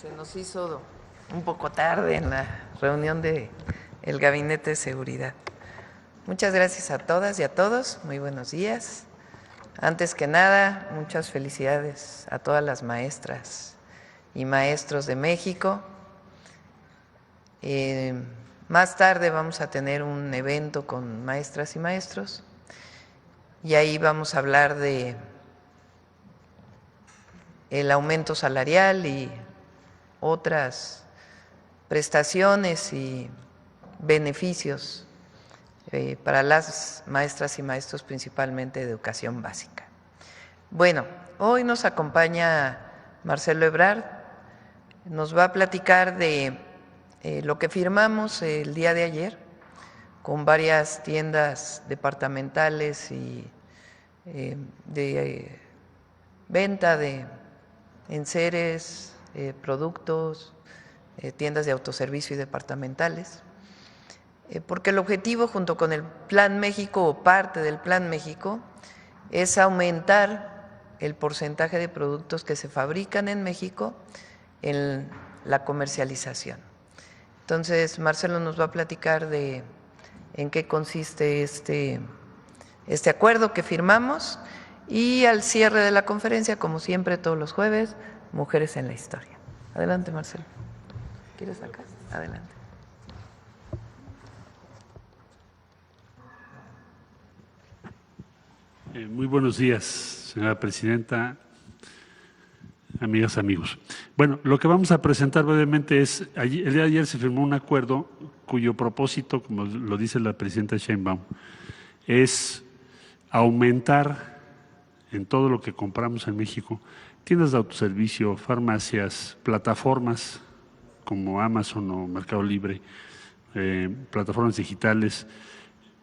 Se nos hizo un poco tarde en la reunión del Gabinete de Seguridad. Muchas gracias a todas y a todos. Muy buenos días. Antes que nada, muchas felicidades a todas las maestras y maestros de México. Más tarde vamos a tener un evento con maestras y maestros y ahí vamos a hablar de el aumento salarial y otras prestaciones y beneficios para las maestras y maestros, principalmente de educación básica. Bueno, hoy nos acompaña Marcelo Ebrard, nos va a platicar de lo que firmamos el día de ayer con varias tiendas departamentales y de venta de enseres, productos, tiendas de autoservicio y departamentales, porque el objetivo junto con el Plan México o parte del Plan México es aumentar el porcentaje de productos que se fabrican en México en la comercialización. Entonces, Marcelo nos va a platicar de en qué consiste este acuerdo que firmamos y al cierre de la conferencia, como siempre todos los jueves, Mujeres en la Historia. Adelante, Marcelo. ¿Quieres acá? Adelante. Muy buenos días, señora presidenta, amigas, amigos. Bueno, lo que vamos a presentar brevemente es, el día de ayer se firmó un acuerdo cuyo propósito, como lo dice la presidenta Sheinbaum, es aumentar en todo lo que compramos en México, tiendas de autoservicio, farmacias, plataformas como Amazon o Mercado Libre, plataformas digitales,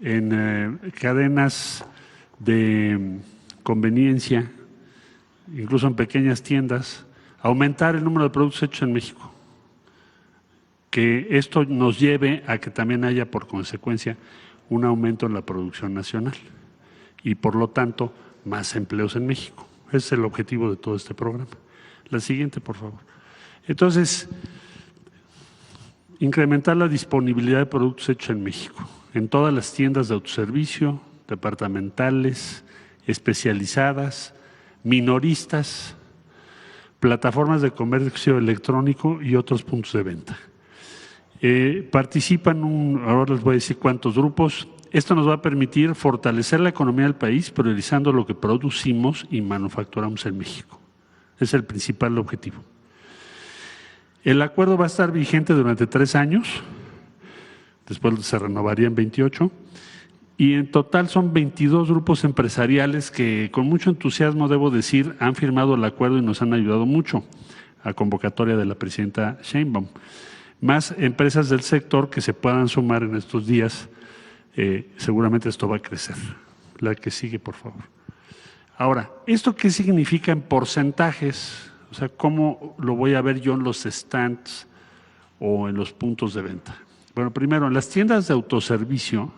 en cadenas de conveniencia, incluso en pequeñas tiendas, aumentar el número de productos hechos en México. Que esto nos lleve a que también haya, por consecuencia, un aumento en la producción nacional y, por lo tanto, más empleos en México. Ese es el objetivo de todo este programa. La siguiente, por favor. Entonces, incrementar la disponibilidad de productos hechos en México, en todas las tiendas de autoservicio, departamentales, especializadas, minoristas, plataformas de comercio electrónico y otros puntos de venta. Participan, ahora les voy a decir cuántos grupos. Esto nos va a permitir fortalecer la economía del país priorizando lo que producimos y manufacturamos en México. Es el principal objetivo. El acuerdo va a estar vigente durante 3 años, después se renovaría en 28, y en total son 22 grupos empresariales que con mucho entusiasmo, debo decir, han firmado el acuerdo y nos han ayudado mucho a convocatoria de la presidenta Sheinbaum. Más empresas del sector que se puedan sumar en estos días. Seguramente esto va a crecer. La que sigue, por favor. Ahora, ¿esto qué significa en porcentajes? O sea, ¿cómo lo voy a ver yo en los stands o en los puntos de venta? Bueno, primero, en las tiendas de autoservicio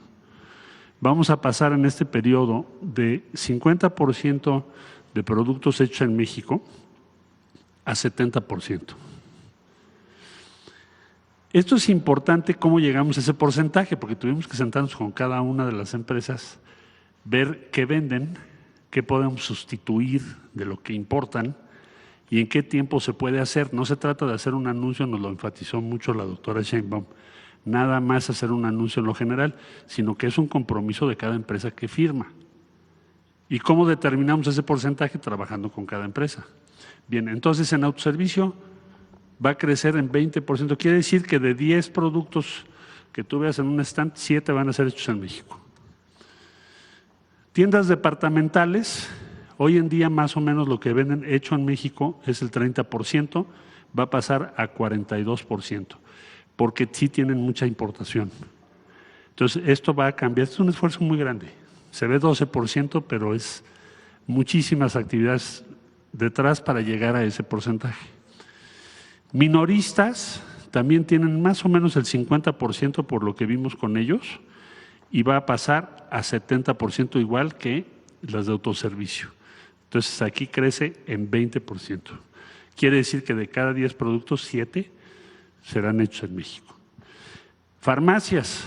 vamos a pasar en este periodo de 50% de productos hechos en México a 70%. Esto es importante, cómo llegamos a ese porcentaje, porque tuvimos que sentarnos con cada una de las empresas, ver qué venden, qué podemos sustituir de lo que importan y en qué tiempo se puede hacer. No se trata de hacer un anuncio, nos lo enfatizó mucho la doctora Sheinbaum, nada más hacer un anuncio en lo general, sino que es un compromiso de cada empresa que firma. ¿Y cómo determinamos ese porcentaje? Trabajando con cada empresa. Bien, entonces en autoservicio va a crecer en 20%. Quiere decir que de 10 productos que tú veas en un stand, 7 van a ser hechos en México. Tiendas departamentales, hoy en día más o menos lo que venden hecho en México es el 30%, va a pasar a 42%, porque sí tienen mucha importación. Entonces, esto va a cambiar, es un esfuerzo muy grande. Se ve 12%, pero es muchísimas actividades detrás para llegar a ese porcentaje. Minoristas también tienen más o menos el 50% por lo que vimos con ellos y va a pasar a 70% igual que las de autoservicio. Entonces aquí crece en 20%. Quiere decir que de cada 10 productos, 7 serán hechos en México. Farmacias,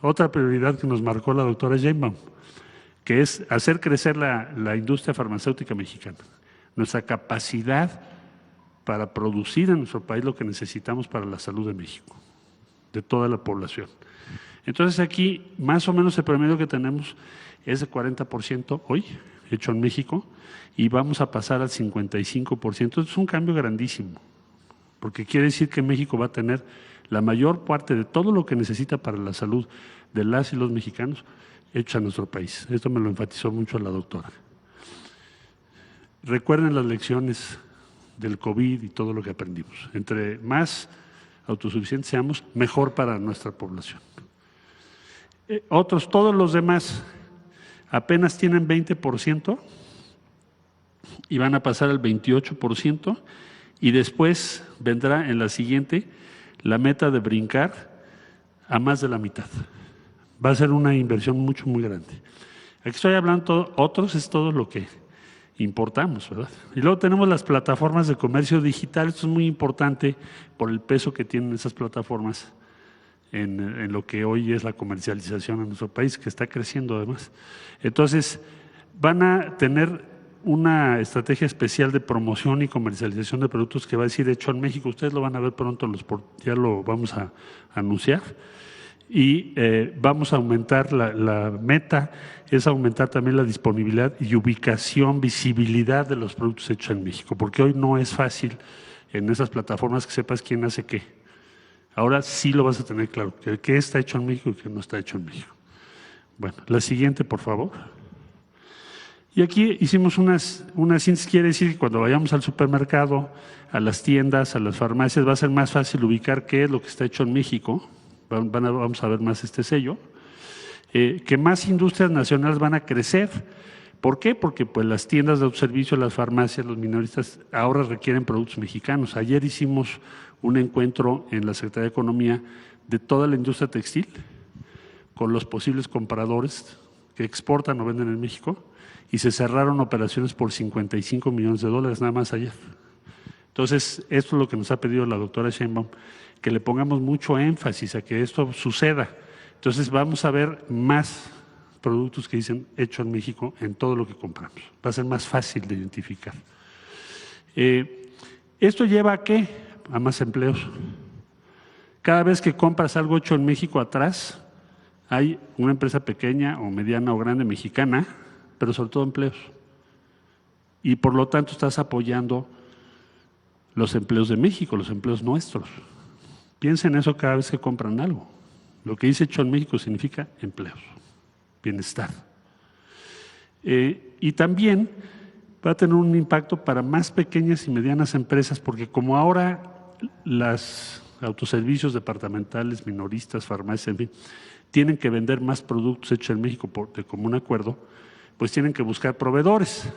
otra prioridad que nos marcó la doctora Sheinbaum, que es hacer crecer la industria farmacéutica mexicana, nuestra capacidad para producir en nuestro país lo que necesitamos para la salud de México, de toda la población. Entonces aquí más o menos el promedio que tenemos es de 40% hoy, hecho en México, y vamos a pasar al 55%. Es un cambio grandísimo, porque quiere decir que México va a tener la mayor parte de todo lo que necesita para la salud de las y los mexicanos hecho en nuestro país. Esto me lo enfatizó mucho la doctora. Recuerden las lecciones del COVID y todo lo que aprendimos. Entre más autosuficientes seamos, mejor para nuestra población. Todos los demás apenas tienen 20% y van a pasar al 28%, y después vendrá en la siguiente la meta de brincar a más de la mitad. Va a ser una inversión muy grande. Aquí estoy hablando, otros es todo lo que importamos, ¿verdad? Y luego tenemos las plataformas de comercio digital. Esto es muy importante por el peso que tienen esas plataformas en lo que hoy es la comercialización en nuestro país, que está creciendo además. Entonces, van a tener una estrategia especial de promoción y comercialización de productos que va a decir hecho en México. Ustedes lo van a ver pronto, ya lo vamos a anunciar. Y vamos a aumentar, la meta es aumentar también la disponibilidad y ubicación, visibilidad de los productos hechos en México, porque hoy no es fácil en esas plataformas que sepas quién hace qué. Ahora sí lo vas a tener claro, que qué está hecho en México y qué no está hecho en México. Bueno, la siguiente, por favor. Y aquí hicimos una síntesis. Quiere decir que cuando vayamos al supermercado, a las tiendas, a las farmacias, va a ser más fácil ubicar qué es lo que está hecho en México. Vamos a ver más este sello. Que más industrias nacionales van a crecer. ¿Por qué? Porque pues las tiendas de autoservicio, las farmacias, los minoristas ahora requieren productos mexicanos. Ayer hicimos un encuentro en la Secretaría de Economía de toda la industria textil con los posibles compradores que exportan o venden en México, y se cerraron operaciones por $55 millones nada más ayer. Entonces, esto es lo que nos ha pedido la doctora Sheinbaum, que le pongamos mucho énfasis a que esto suceda. Entonces, vamos a ver más productos que dicen hecho en México en todo lo que compramos. Va a ser más fácil de identificar. ¿Esto lleva a qué? A más empleos. Cada vez que compras algo hecho en México, atrás hay una empresa pequeña o mediana o grande mexicana, pero sobre todo empleos. Y por lo tanto estás apoyando los empleos de México, los empleos nuestros. Piensen en eso cada vez que compran algo. Lo que dice hecho en México significa empleos, bienestar. Y también va a tener un impacto para más pequeñas y medianas empresas, porque como ahora las autoservicios departamentales, minoristas, farmacias, en fin, tienen que vender más productos hechos en México de común acuerdo, pues tienen que buscar proveedores.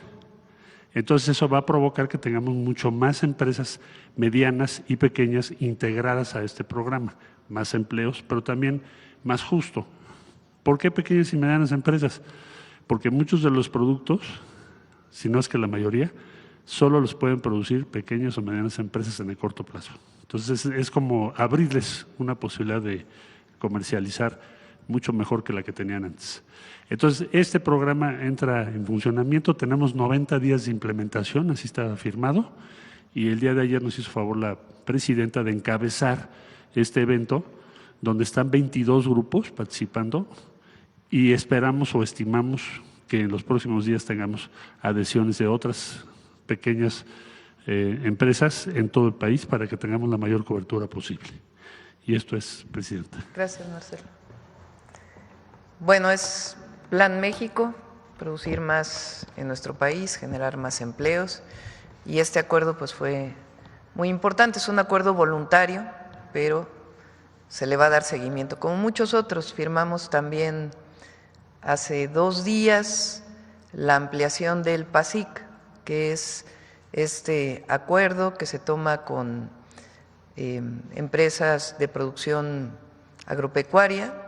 Entonces eso va a provocar que tengamos mucho más empresas medianas y pequeñas integradas a este programa, más empleos, pero también más justo. ¿Por qué pequeñas y medianas empresas? Porque muchos de los productos, si no es que la mayoría, solo los pueden producir pequeñas o medianas empresas en el corto plazo. Entonces es como abrirles una posibilidad de comercializar mucho mejor que la que tenían antes. Entonces, este programa entra en funcionamiento, tenemos 90 días de implementación, así está firmado, y el día de ayer nos hizo favor la presidenta de encabezar este evento, donde están 22 grupos participando, y esperamos o estimamos que en los próximos días tengamos adhesiones de otras pequeñas empresas en todo el país para que tengamos la mayor cobertura posible. Y esto es, Presidenta. Gracias, Marcelo. Bueno, es Plan México, producir más en nuestro país, generar más empleos, y este acuerdo pues fue muy importante. Es un acuerdo voluntario, pero se le va a dar seguimiento. Como muchos otros, firmamos también hace 2 días la ampliación del PASIC, que es este acuerdo que se toma con empresas de producción agropecuaria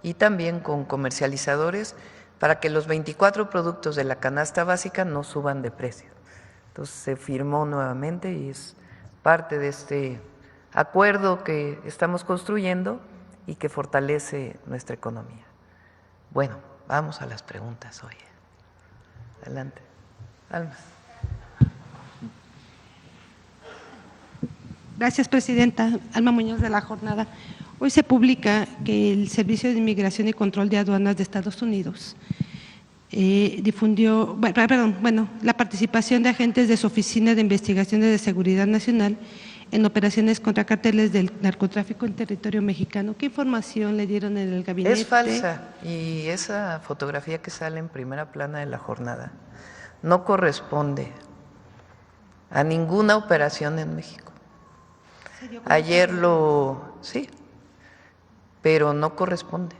y también con comercializadores para que los 24 productos de la canasta básica no suban de precio. Entonces se firmó nuevamente y es parte de este acuerdo que estamos construyendo y que fortalece nuestra economía. Bueno, vamos a las preguntas hoy. Adelante. Alma. Gracias, presidenta. Alma Muñoz, de La Jornada. Hoy se publica que el Servicio de Inmigración y Control de Aduanas de Estados Unidos difundió, la participación de agentes de su Oficina de Investigaciones de Seguridad Nacional en operaciones contra carteles del narcotráfico en territorio mexicano. ¿Qué información le dieron en el gabinete? Es falsa, y esa fotografía que sale en primera plana de La Jornada no corresponde a ninguna operación en México. Ayer sí, pero no corresponde.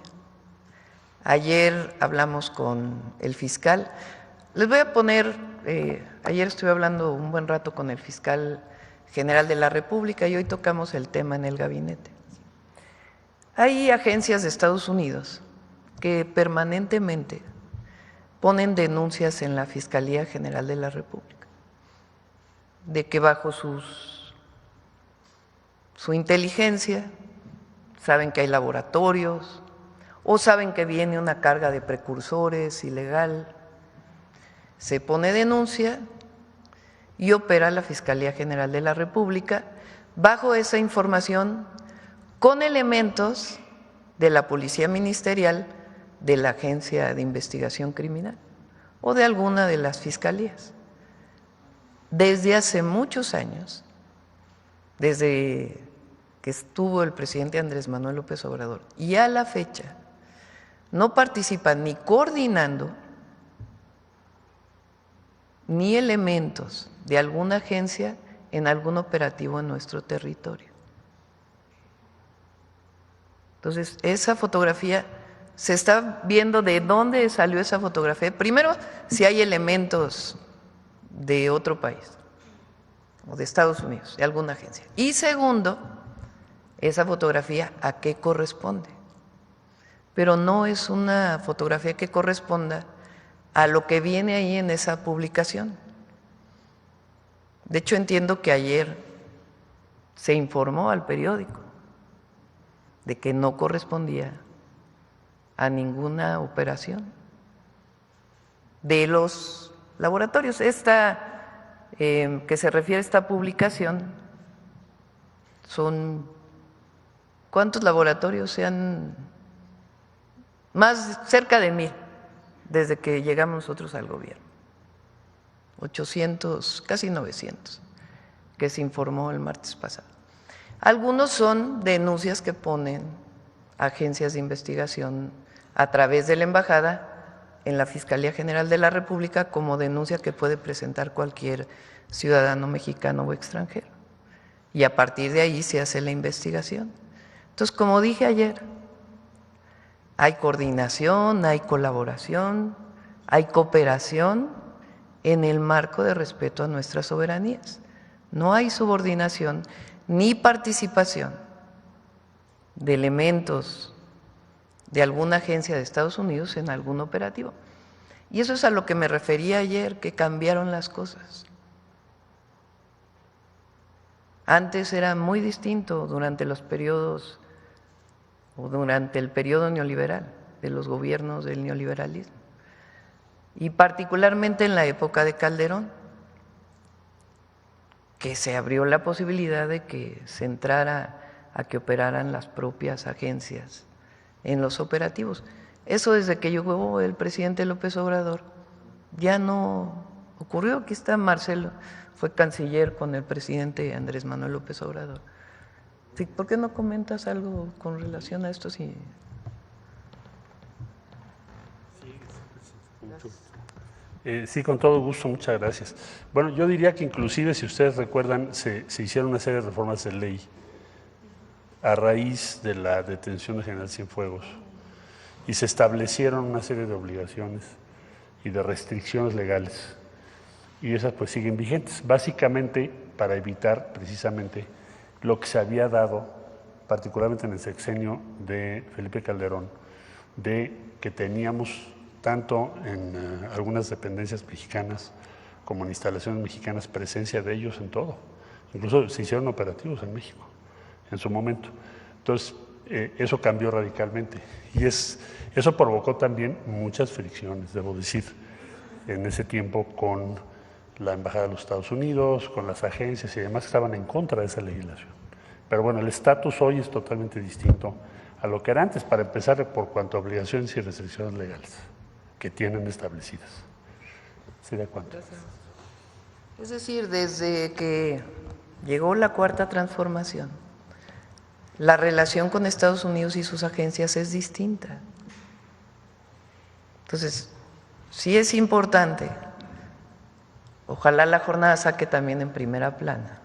Ayer hablamos con el fiscal. Les voy a poner, ayer estuve hablando un buen rato con el fiscal general de la República y hoy tocamos el tema en el gabinete. Hay agencias de Estados Unidos que permanentemente ponen denuncias en la Fiscalía General de la República de que bajo su inteligencia saben que hay laboratorios o saben que viene una carga de precursores ilegal. Se pone denuncia y opera la Fiscalía General de la República bajo esa información con elementos de la Policía Ministerial, de la Agencia de Investigación Criminal o de alguna de las fiscalías. Desde hace muchos años, desde que estuvo el presidente Andrés Manuel López Obrador y a la fecha, no participan ni coordinando ni elementos de alguna agencia en algún operativo en nuestro territorio. Entonces, esa fotografía, se está viendo de dónde salió esa fotografía. Primero, si hay elementos de otro país, o de Estados Unidos, de alguna agencia. Y segundo, esa fotografía a qué corresponde. Pero no es una fotografía que corresponda a lo que viene ahí en esa publicación. De hecho, entiendo que ayer se informó al periódico de que no correspondía a ninguna operación de los laboratorios. Esta que se refiere a esta publicación son ¿cuántos laboratorios se han? Más cerca de 1000 desde que llegamos nosotros al gobierno, 800, casi 900, que se informó el martes pasado. Algunos son denuncias que ponen agencias de investigación a través de la embajada en la Fiscalía General de la República como denuncia que puede presentar cualquier ciudadano mexicano o extranjero. Y a partir de ahí se hace la investigación. Entonces, como dije ayer, hay coordinación, hay colaboración, hay cooperación en el marco de respeto a nuestras soberanías. No hay subordinación ni participación de elementos de alguna agencia de Estados Unidos en algún operativo. Y eso es a lo que me refería ayer, que cambiaron las cosas. Antes era muy distinto durante los periodos o durante el periodo neoliberal, de los gobiernos del neoliberalismo, y particularmente en la época de Calderón, que se abrió la posibilidad de que se entrara a que operaran las propias agencias en los operativos. Eso desde que llegó el presidente López Obrador ya no ocurrió. Aquí está Marcelo, fue canciller con el presidente Andrés Manuel López Obrador. Sí, ¿por qué no comentas algo con relación a esto? Sí. Sí, con todo gusto, muchas gracias. Bueno, yo diría que inclusive, si ustedes recuerdan, se hicieron una serie de reformas de ley a raíz de la detención de General Cienfuegos y se establecieron una serie de obligaciones y de restricciones legales y esas pues siguen vigentes, básicamente para evitar precisamente lo que se había dado, particularmente en el sexenio de Felipe Calderón, de que teníamos tanto en algunas dependencias mexicanas como en instalaciones mexicanas, presencia de ellos en todo. Incluso se hicieron operativos en México en su momento. Entonces, eso cambió radicalmente y eso provocó también muchas fricciones, debo decir, en ese tiempo con la Embajada de los Estados Unidos, con las agencias y demás que estaban en contra de esa legislación. Pero bueno, el estatus hoy es totalmente distinto a lo que era antes, para empezar por cuanto a obligaciones y restricciones legales que tienen establecidas. ¿Sí de acuerdo? Es decir, desde que llegó la Cuarta Transformación, la relación con Estados Unidos y sus agencias es distinta. Entonces, sí es importante, ojalá la jornada saque también en primera plana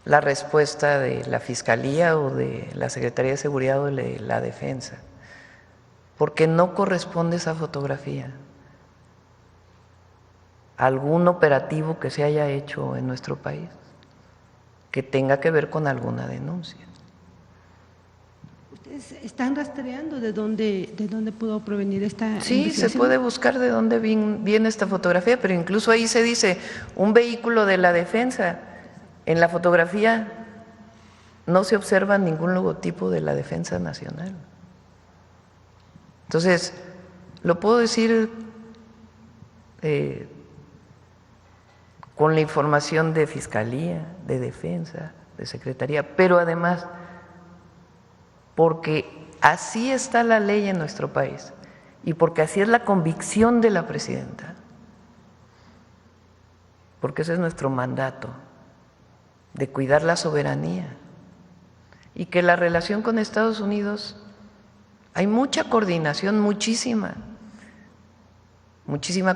la respuesta de la Fiscalía o de la Secretaría de Seguridad o de la Defensa, porque no corresponde esa fotografía a algún operativo que se haya hecho en nuestro país que tenga que ver con alguna denuncia. ¿Ustedes están rastreando de dónde pudo provenir esta Sí, investigación? se puede buscar de dónde viene esta fotografía, pero incluso ahí se dice un vehículo de la Defensa. En la fotografía no se observa ningún logotipo de la Defensa Nacional. Entonces, lo puedo decir con la información de Fiscalía, de Defensa, de Secretaría, pero además porque así está la ley en nuestro país y porque así es la convicción de la presidenta, porque ese es nuestro mandato, de cuidar la soberanía y que la relación con Estados Unidos, hay mucha coordinación, muchísima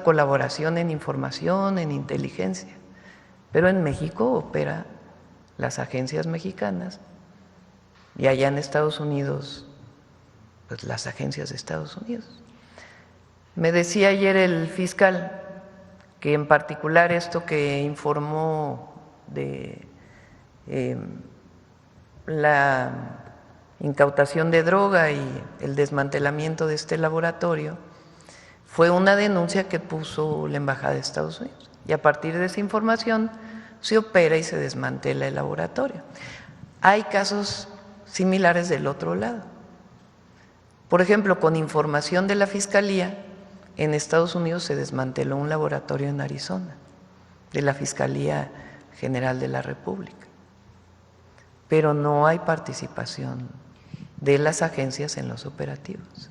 colaboración en información, en inteligencia, pero en México opera las agencias mexicanas y allá en Estados Unidos, pues las agencias de Estados Unidos. Me decía ayer el fiscal que en particular esto que informó de la incautación de droga y el desmantelamiento de este laboratorio fue una denuncia que puso la Embajada de Estados Unidos y a partir de esa información se opera y se desmantela el laboratorio. Hay casos similares del otro lado. Por ejemplo, con información de la Fiscalía, en Estados Unidos se desmanteló un laboratorio en Arizona, de la Fiscalía General de la República, pero no hay participación de las agencias en los operativos.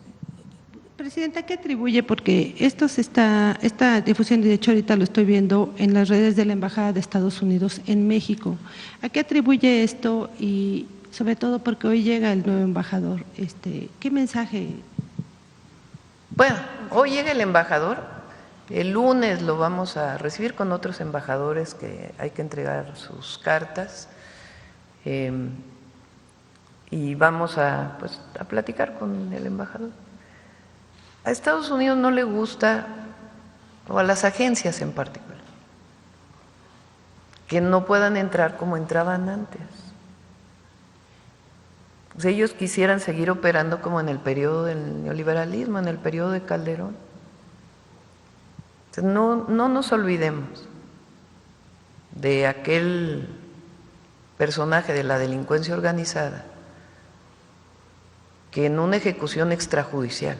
Presidenta, ¿qué atribuye? Porque esta difusión, de hecho ahorita lo estoy viendo en las redes de la Embajada de Estados Unidos en México. ¿A qué atribuye esto? Y sobre todo porque hoy llega el nuevo embajador. ¿Qué mensaje? Bueno, hoy llega el embajador, el lunes lo vamos a recibir con otros embajadores que hay que entregar sus cartas y vamos a platicar con el embajador. A Estados Unidos no le gusta, o a las agencias en particular, que no puedan entrar como entraban antes. O sea, ellos quisieran seguir operando como en el periodo del neoliberalismo, en el periodo de Calderón. Entonces, no nos olvidemos de aquel personaje de la delincuencia organizada que en una ejecución extrajudicial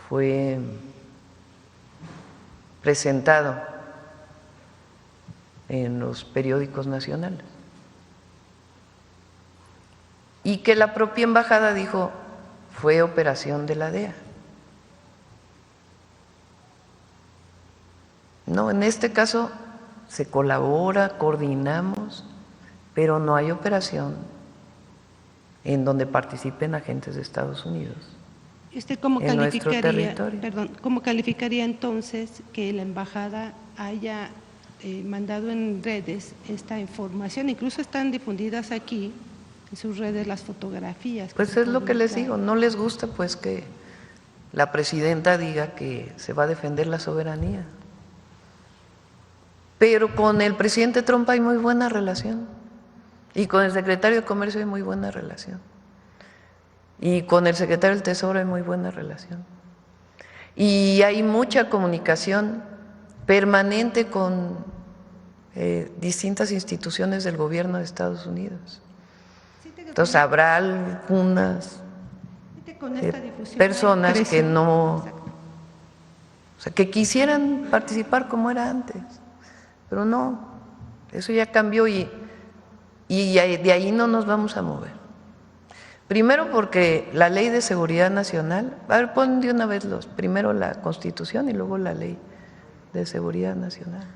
fue presentado en los periódicos nacionales y que la propia embajada dijo fue operación de la DEA. No, en este caso se colabora, coordinamos, pero no hay operación en donde participen agentes de Estados Unidos. ¿Usted cómo en nuestro territorio. ¿Cómo calificaría entonces que la embajada haya mandado en redes esta información? Incluso están difundidas aquí en sus redes las fotografías. Pues es lo que les digo, no les gusta pues que la presidenta diga que se va a defender la soberanía. Pero con el presidente Trump hay muy buena relación y con el secretario de Comercio hay muy buena relación. Y con el secretario del Tesoro hay muy buena relación. Y hay mucha comunicación permanente con distintas instituciones del gobierno de Estados Unidos. Entonces habrá algunas personas que no, o sea, que quisieran participar como era antes, pero no, eso ya cambió y de ahí no nos vamos a mover. Primero porque la Ley de Seguridad Nacional, a ver, pon de una vez primero la Constitución y luego la Ley de Seguridad Nacional.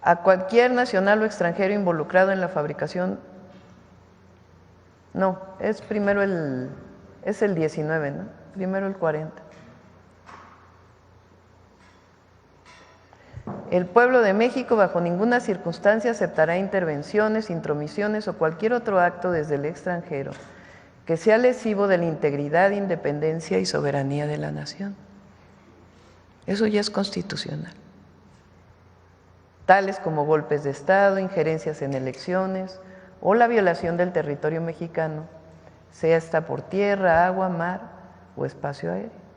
A cualquier nacional o extranjero involucrado en la fabricación, no, es primero es el 19, ¿no? Primero el 40. El pueblo de México bajo ninguna circunstancia aceptará intervenciones, intromisiones o cualquier otro acto desde el extranjero que sea lesivo de la integridad, independencia y soberanía de la nación. Eso ya es constitucional. Tales como golpes de Estado, injerencias en elecciones o la violación del territorio mexicano, sea esta por tierra, agua, mar o espacio aéreo.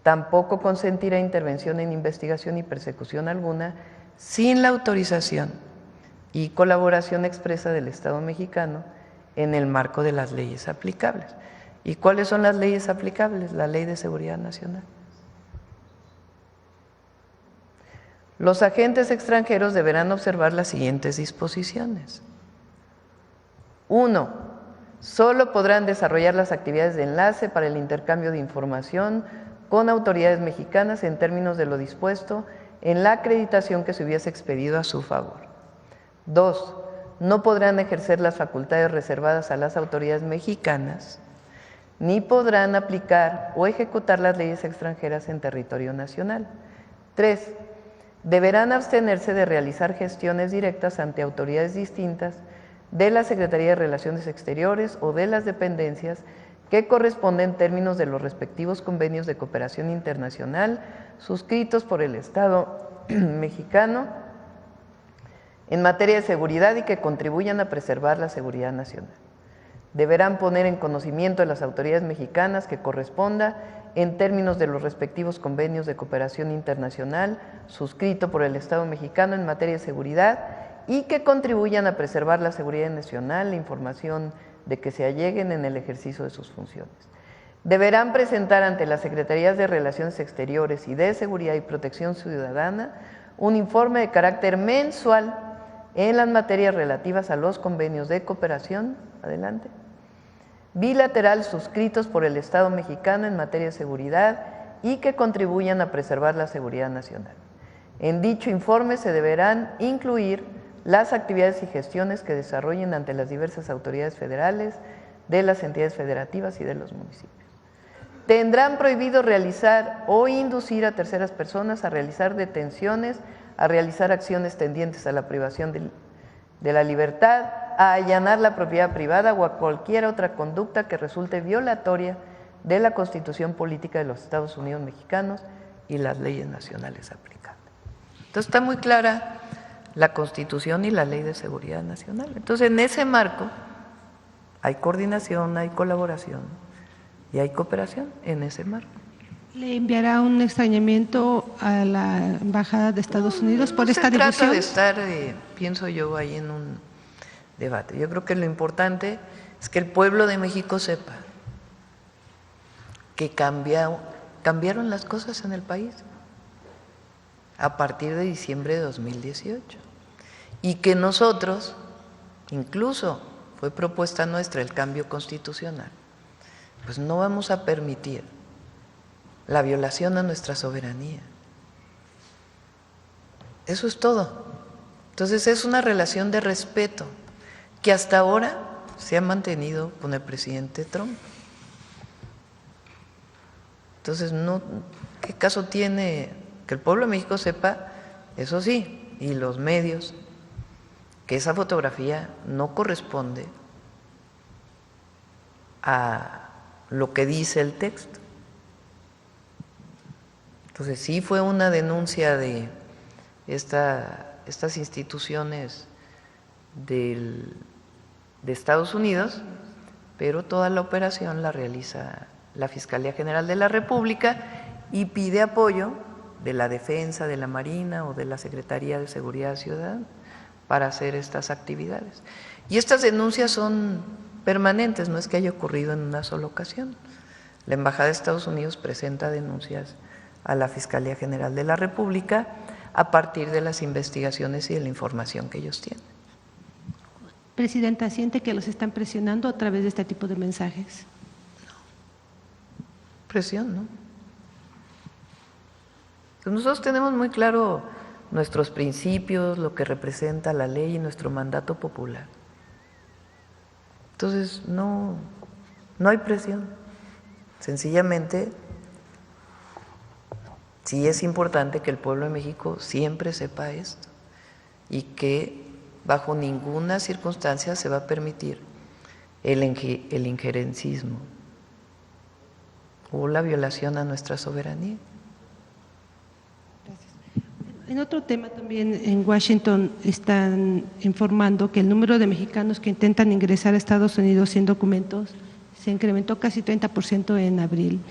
Tampoco consentirá intervención en investigación y persecución alguna sin la autorización y colaboración expresa del Estado mexicano en el marco de las leyes aplicables. ¿Y cuáles son las leyes aplicables? La Ley de Seguridad Nacional. Los agentes extranjeros deberán observar las siguientes disposiciones. 1. Solo podrán desarrollar las actividades de enlace para el intercambio de información con autoridades mexicanas en términos de lo dispuesto en la acreditación que se hubiese expedido a su favor. 2. No podrán ejercer las facultades reservadas a las autoridades mexicanas, ni podrán aplicar o ejecutar las leyes extranjeras en territorio nacional. 3. Deberán abstenerse de realizar gestiones directas ante autoridades distintas de la Secretaría de Relaciones Exteriores o de las dependencias que corresponden en términos de los respectivos convenios de cooperación internacional suscritos por el Estado mexicano en materia de seguridad y que contribuyan a preservar la seguridad nacional. Deberán poner en conocimiento de las autoridades mexicanas que corresponda en términos de los respectivos convenios de cooperación internacional suscrito por el Estado mexicano en materia de seguridad y que contribuyan a preservar la seguridad nacional, la información de que se alleguen en el ejercicio de sus funciones. Deberán presentar ante las Secretarías de Relaciones Exteriores y de Seguridad y Protección Ciudadana un informe de carácter mensual en las materias relativas a los convenios de cooperación, adelante, bilateral suscritos por el Estado mexicano en materia de seguridad y que contribuyan a preservar la seguridad nacional. En dicho informe se deberán incluir las actividades y gestiones que desarrollen ante las diversas autoridades federales, de las entidades federativas y de los municipios. Tendrán prohibido realizar o inducir a terceras personas a realizar detenciones, a realizar acciones tendientes a la privación de la libertad, a allanar la propiedad privada o a cualquier otra conducta que resulte violatoria de la Constitución Política de los Estados Unidos Mexicanos y las leyes nacionales aplicables. Entonces está muy clara la Constitución y la Ley de Seguridad Nacional. Entonces en ese marco hay coordinación, hay colaboración y hay cooperación en ese marco. ¿Le enviará un extrañamiento a la Embajada de Estados Unidos por esta división? No se trata de estar, pienso yo, ahí en un debate. Yo creo que lo importante es que el pueblo de México sepa que cambiaron las cosas en el país a partir de diciembre de 2018 y que nosotros, incluso fue propuesta nuestra el cambio constitucional, pues no vamos a permitir la violación a nuestra soberanía. Eso es todo. Entonces es una relación de respeto que hasta ahora se ha mantenido con el presidente Trump. Entonces, ¿qué caso tiene que el pueblo de México sepa, eso sí, y los medios, que esa fotografía no corresponde a lo que dice el texto? Entonces sí fue una denuncia de estas instituciones de Estados Unidos, pero toda la operación la realiza la Fiscalía General de la República y pide apoyo de la Defensa, de la Marina o de la Secretaría de Seguridad Ciudadana para hacer estas actividades. Y estas denuncias son permanentes, no es que haya ocurrido en una sola ocasión. La Embajada de Estados Unidos presenta denuncias a la Fiscalía General de la República a partir de las investigaciones y de la información que ellos tienen. Presidenta, ¿siente que los están presionando a través de este tipo de mensajes? Presión, ¿no? Pues nosotros tenemos muy claro nuestros principios, lo que representa la ley y nuestro mandato popular. Entonces, no hay presión. Sencillamente, sí es importante que el pueblo de México siempre sepa esto y que bajo ninguna circunstancia se va a permitir el injerencismo o la violación a nuestra soberanía. En otro tema también en Washington están informando que el número de mexicanos que intentan ingresar a Estados Unidos sin documentos se incrementó casi 30% en abril.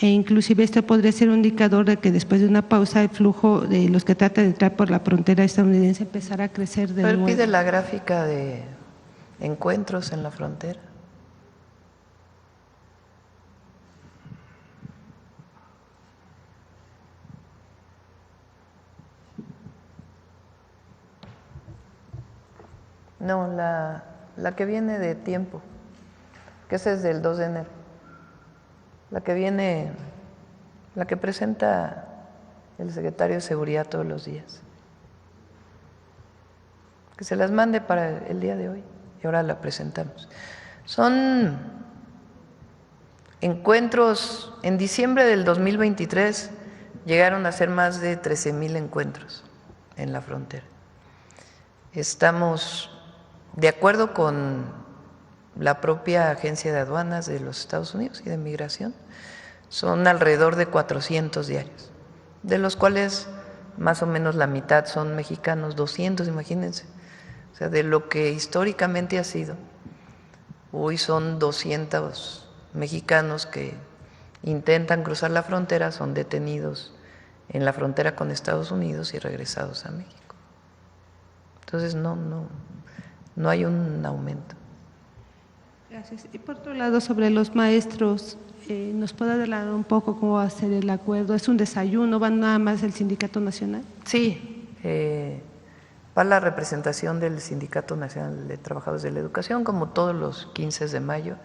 E inclusive esto podría ser un indicador de que después de una pausa el flujo de los que tratan de entrar por la frontera estadounidense empezará a crecer de nuevo. Pide la gráfica de encuentros en la frontera. No, la que viene de tiempo, que esa es del 2 de enero. La que viene, la que presenta el secretario de Seguridad todos los días. Que se las mande para el día de hoy y ahora la presentamos. Son encuentros, en diciembre del 2023 llegaron a ser más de 13,000 encuentros en la frontera. Estamos de acuerdo con la propia Agencia de Aduanas de los Estados Unidos y de Migración, son alrededor de 400 diarios, de los cuales más o menos la mitad son mexicanos, 200, imagínense. O sea, de lo que históricamente ha sido, hoy son 200 mexicanos que intentan cruzar la frontera, son detenidos en la frontera con Estados Unidos y regresados a México. Entonces no hay un aumento. Gracias. Y por otro lado, sobre los maestros, ¿nos puede adelantar un poco cómo va a ser el acuerdo? ¿Es un desayuno? ¿Van nada más el Sindicato Nacional? Sí, va la representación del Sindicato Nacional de Trabajadores de la Educación, como todos los 15 de mayo.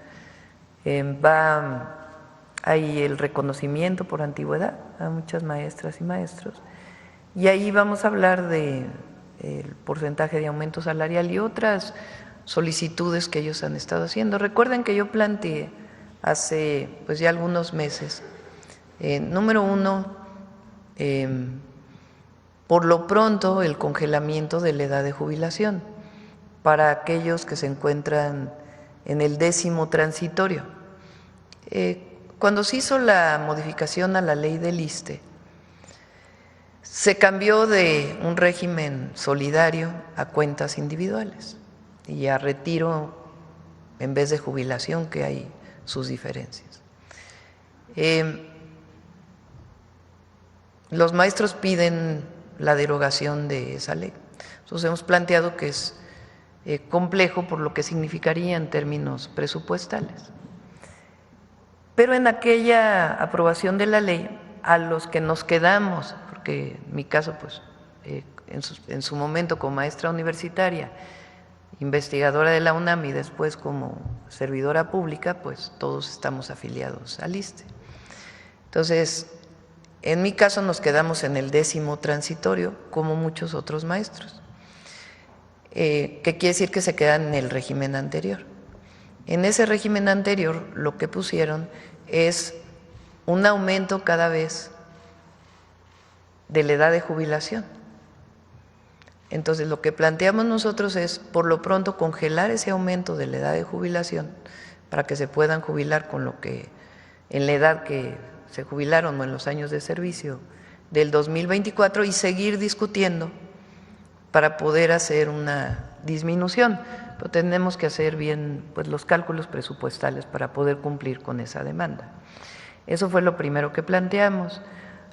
Hay el reconocimiento por antigüedad a muchas maestras y maestros, y ahí vamos a hablar de el porcentaje de aumento salarial y otras solicitudes que ellos han estado haciendo. Recuerden que yo planteé hace pues ya algunos meses, número uno, por lo pronto el congelamiento de la edad de jubilación para aquellos que se encuentran en el 10º transitorio. Cuando se hizo la modificación a la ley del ISSSTE, se cambió de un régimen solidario a cuentas individuales y a retiro en vez de jubilación, que hay sus diferencias. Los maestros piden la derogación de esa ley. Entonces hemos planteado que es complejo por lo que significaría en términos presupuestales. Pero en aquella aprobación de la ley, a los que nos quedamos, porque en mi caso, pues, en su momento como maestra universitaria, investigadora de la UNAM y después como servidora pública, pues todos estamos afiliados al ISSSTE. Entonces, en mi caso nos quedamos en el 10º transitorio, como muchos otros maestros, que quiere decir que se quedan en el régimen anterior. En ese régimen anterior lo que pusieron es un aumento cada vez de la edad de jubilación. Entonces, lo que planteamos nosotros es, por lo pronto, congelar ese aumento de la edad de jubilación para que se puedan jubilar con lo que, en la edad que se jubilaron o en los años de servicio del 2024 y seguir discutiendo para poder hacer una disminución, pero tenemos que hacer bien pues, los cálculos presupuestales para poder cumplir con esa demanda. Eso fue lo primero que planteamos.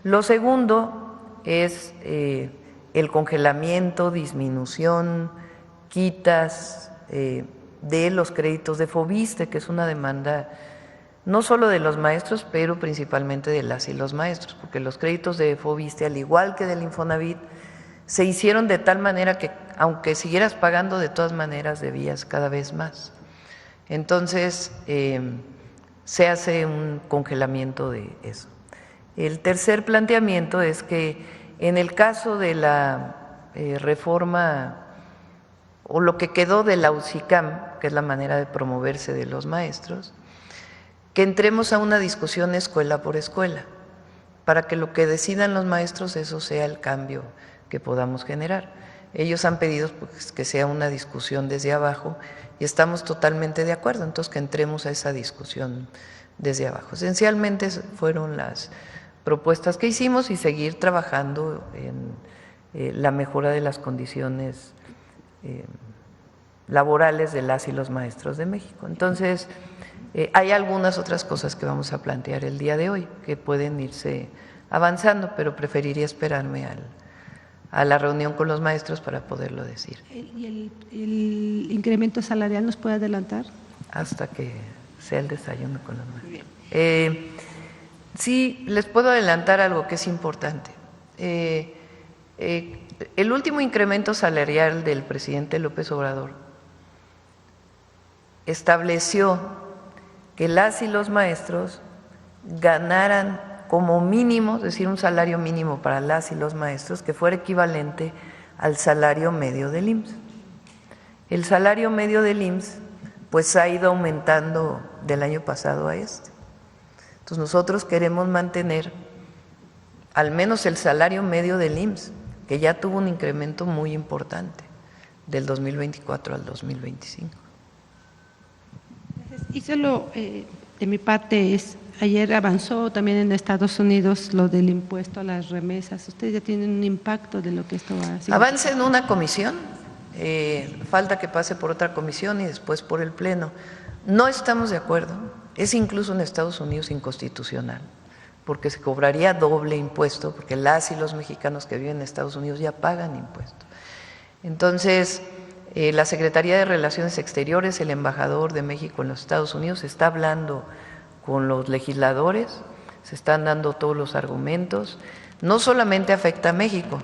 Lo segundo es el congelamiento, disminución, quitas de los créditos de FOBISSSTE, que es una demanda no solo de los maestros, pero principalmente de las y los maestros, porque los créditos de FOBISSSTE, al igual que del Infonavit, se hicieron de tal manera que aunque siguieras pagando, de todas maneras debías cada vez más. Entonces, se hace un congelamiento de eso. El tercer planteamiento es que en el caso de la reforma o lo que quedó de la UCICAM, que es la manera de promoverse de los maestros, que entremos a una discusión escuela por escuela, para que lo que decidan los maestros, eso sea el cambio que podamos generar. Ellos han pedido pues, que sea una discusión desde abajo y estamos totalmente de acuerdo, entonces que entremos a esa discusión desde abajo. Esencialmente fueron las propuestas que hicimos y seguir trabajando en la mejora de las condiciones laborales de las y los maestros de México. Entonces, hay algunas otras cosas que vamos a plantear el día de hoy que pueden irse avanzando, pero preferiría esperarme a la reunión con los maestros para poderlo decir. ¿Y el incremento salarial nos puede adelantar? Hasta que sea el desayuno con los maestros. Sí, les puedo adelantar algo que es importante. El último incremento salarial del presidente López Obrador estableció que las y los maestros ganaran como mínimo, es decir, un salario mínimo para las y los maestros que fuera equivalente al salario medio del IMSS. El salario medio del IMSS pues ha ido aumentando del año pasado a este. Entonces nosotros queremos mantener al menos el salario medio del IMSS, que ya tuvo un incremento muy importante del 2024 al 2025. Y solo de mi parte ayer avanzó también en Estados Unidos lo del impuesto a las remesas. ¿Ustedes ya tienen un impacto de lo que esto va a hacer? Avanza en una comisión, falta que pase por otra comisión y después por el Pleno. No estamos de acuerdo, es incluso en Estados Unidos inconstitucional, porque se cobraría doble impuesto, porque las y los mexicanos que viven en Estados Unidos ya pagan impuesto. Entonces, la Secretaría de Relaciones Exteriores, el embajador de México en los Estados Unidos, está hablando con los legisladores, se están dando todos los argumentos. No solamente afecta a México,